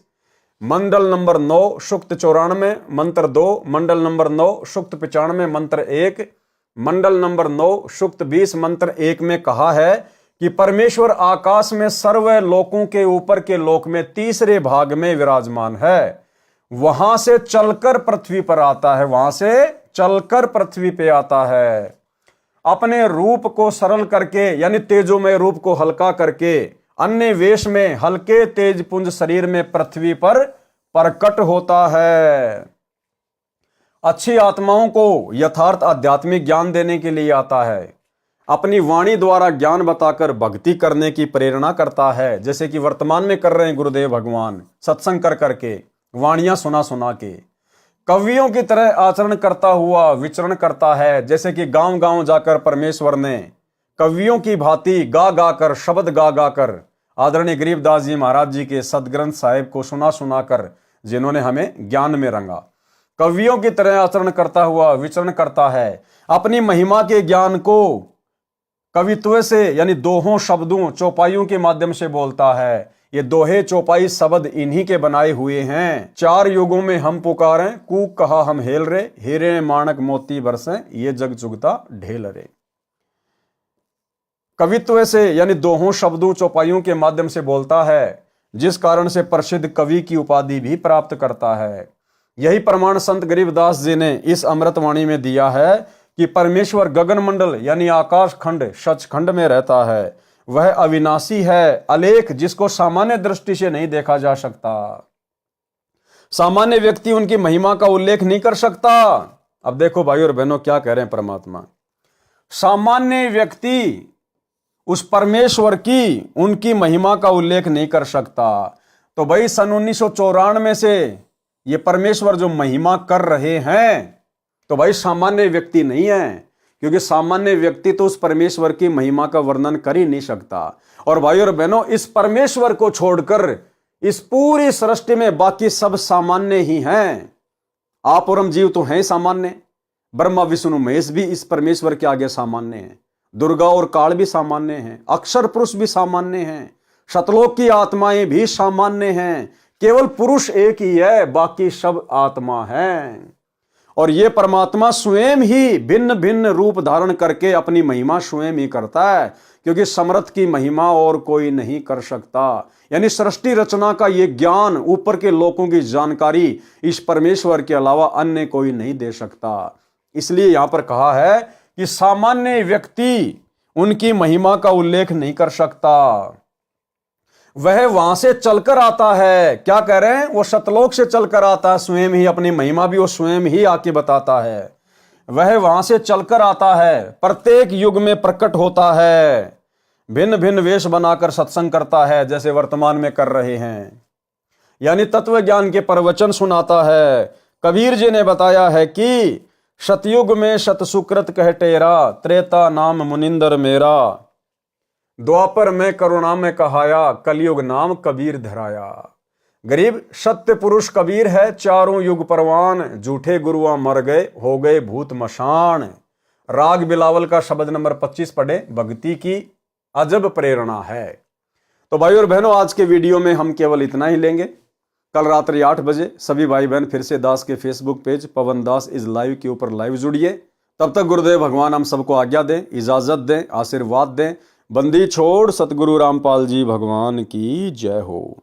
मंडल नंबर 9 सूक्त 94 मंत्र 2, मंडल नंबर 9 सूक्त 95 मंत्र 1, मंडल नंबर 9 सूक्त 20 मंत्र 1 में कहा है कि परमेश्वर आकाश में सर्व लोकों के ऊपर के लोक में तीसरे भाग में विराजमान है। वहां से चलकर पृथ्वी पर आता है, वहां से चलकर पृथ्वी पे आता है। अपने रूप को सरल करके, यानी तेजोमय रूप को हल्का करके, अन्य वेश में हल्के तेज पुंज शरीर में पृथ्वी पर प्रकट होता है। अच्छी आत्माओं को यथार्थ आध्यात्मिक ज्ञान देने के लिए आता है। अपनी वाणी द्वारा ज्ञान बताकर भक्ति करने की प्रेरणा करता है, जैसे कि वर्तमान में कर रहे हैं गुरुदेव भगवान, सत्संग कर करके, वाणियां सुना सुना के। कवियों की तरह आचरण करता हुआ विचरण करता है, जैसे कि गांव गांव जाकर परमेश्वर ने कवियों की भांति गा गा कर, शब्द गा गा कर आदरणीय गरीबदास जी महाराज जी के सदग्रंथ साहिब को सुना सुना कर, जिन्होंने हमें ज्ञान में रंगा। कवियों की तरह आचरण करता हुआ विचरण करता है, अपनी महिमा के ज्ञान को कवित्व से, यानी दोहों शब्दों चौपाइयों के माध्यम से बोलता है। ये दोहे चौपाई शब्द इन्हीं के बनाए हुए हैं। 4 युगों में हम पुकारें, कूक कहा हम हेल रे, हीरे माणक मोती बरसें, ये जग चुगता ढेल रे। कवित्व से, यानी दोहों शब्दों चौपाइयों के माध्यम से बोलता है, जिस कारण से प्रसिद्ध कवि की उपाधि भी प्राप्त करता है। यही प्रमाण संत गरीबदास जी ने इस अमृतवाणी में दिया है कि परमेश्वर गगन मंडल यानी आकाश खंड सचखंड में रहता है। वह अविनाशी है, अलेख, जिसको सामान्य दृष्टि से नहीं देखा जा सकता। सामान्य व्यक्ति उनकी महिमा का उल्लेख नहीं कर सकता। अब देखो भाई और बहनों, क्या कह रहे हैं परमात्मा, सामान्य व्यक्ति उस परमेश्वर की, उनकी महिमा का उल्लेख नहीं कर सकता। तो भाई सन 1994 से ये परमेश्वर जो महिमा कर रहे हैं, तो भाई सामान्य व्यक्ति नहीं है, क्योंकि सामान्य व्यक्ति तो उस परमेश्वर की महिमा का वर्णन कर ही नहीं सकता। और भाई और बहनों, इस परमेश्वर को छोड़कर इस पूरी सृष्टि में बाकी सब सामान्य ही हैं। आप और हम जीव तो हैं सामान्य, ब्रह्मा विष्णु महेश भी इस परमेश्वर के आगे सामान्य हैं, दुर्गा और काल भी सामान्य हैं, अक्षर पुरुष भी सामान्य हैं, शतलोक की आत्माएं भी सामान्य हैं। केवल पुरुष एक ही है, बाकी सब आत्मा हैं। और ये परमात्मा स्वयं ही भिन्न भिन्न रूप धारण करके अपनी महिमा स्वयं ही करता है, क्योंकि समर्थ की महिमा और कोई नहीं कर सकता। यानी सृष्टि रचना का ये ज्ञान, ऊपर के लोगों की जानकारी इस परमेश्वर के अलावा अन्य कोई नहीं दे सकता। इसलिए यहां पर कहा है कि सामान्य व्यक्ति उनकी महिमा का उल्लेख नहीं कर सकता। वह वहां से चलकर आता है। क्या कह रहे हैं? वो सतलोक से चलकर आता है, स्वयं ही अपनी महिमा भी वो स्वयं ही आके बताता है। वह वहां से चलकर आता है, प्रत्येक युग में प्रकट होता है, भिन्न भिन्न वेश बनाकर सत्संग करता है, जैसे वर्तमान में कर रहे हैं। यानी तत्व ज्ञान के प्रवचन सुनाता है। कबीर जी ने बताया है कि सतयुग में सत सुकृत कह टेरा, त्रेता नाम मुनिंदर मेरा, द्वापर में करुणा में कहाया, कलयुग नाम कबीर धराया। गरीब सत्य पुरुष कबीर है, चारों युग परवान, झूठे गुरुआ मर गए, हो गए भूत मशान। राग बिलावल का शब्द नंबर 25 पढ़े, भक्ति की अजब प्रेरणा है। तो भाई और बहनों, आज के वीडियो में हम केवल इतना ही लेंगे। कल रात्रि 8 बजे सभी भाई बहन फिर से दास के Facebook page Pawan Das is live के ऊपर लाइव जुड़िए। तब तक गुरुदेव भगवान हम सबको आज्ञा दें, इजाजत दें, आशीर्वाद दें। बंदी छोड़ सतगुरु रामपाल जी भगवान की जय हो।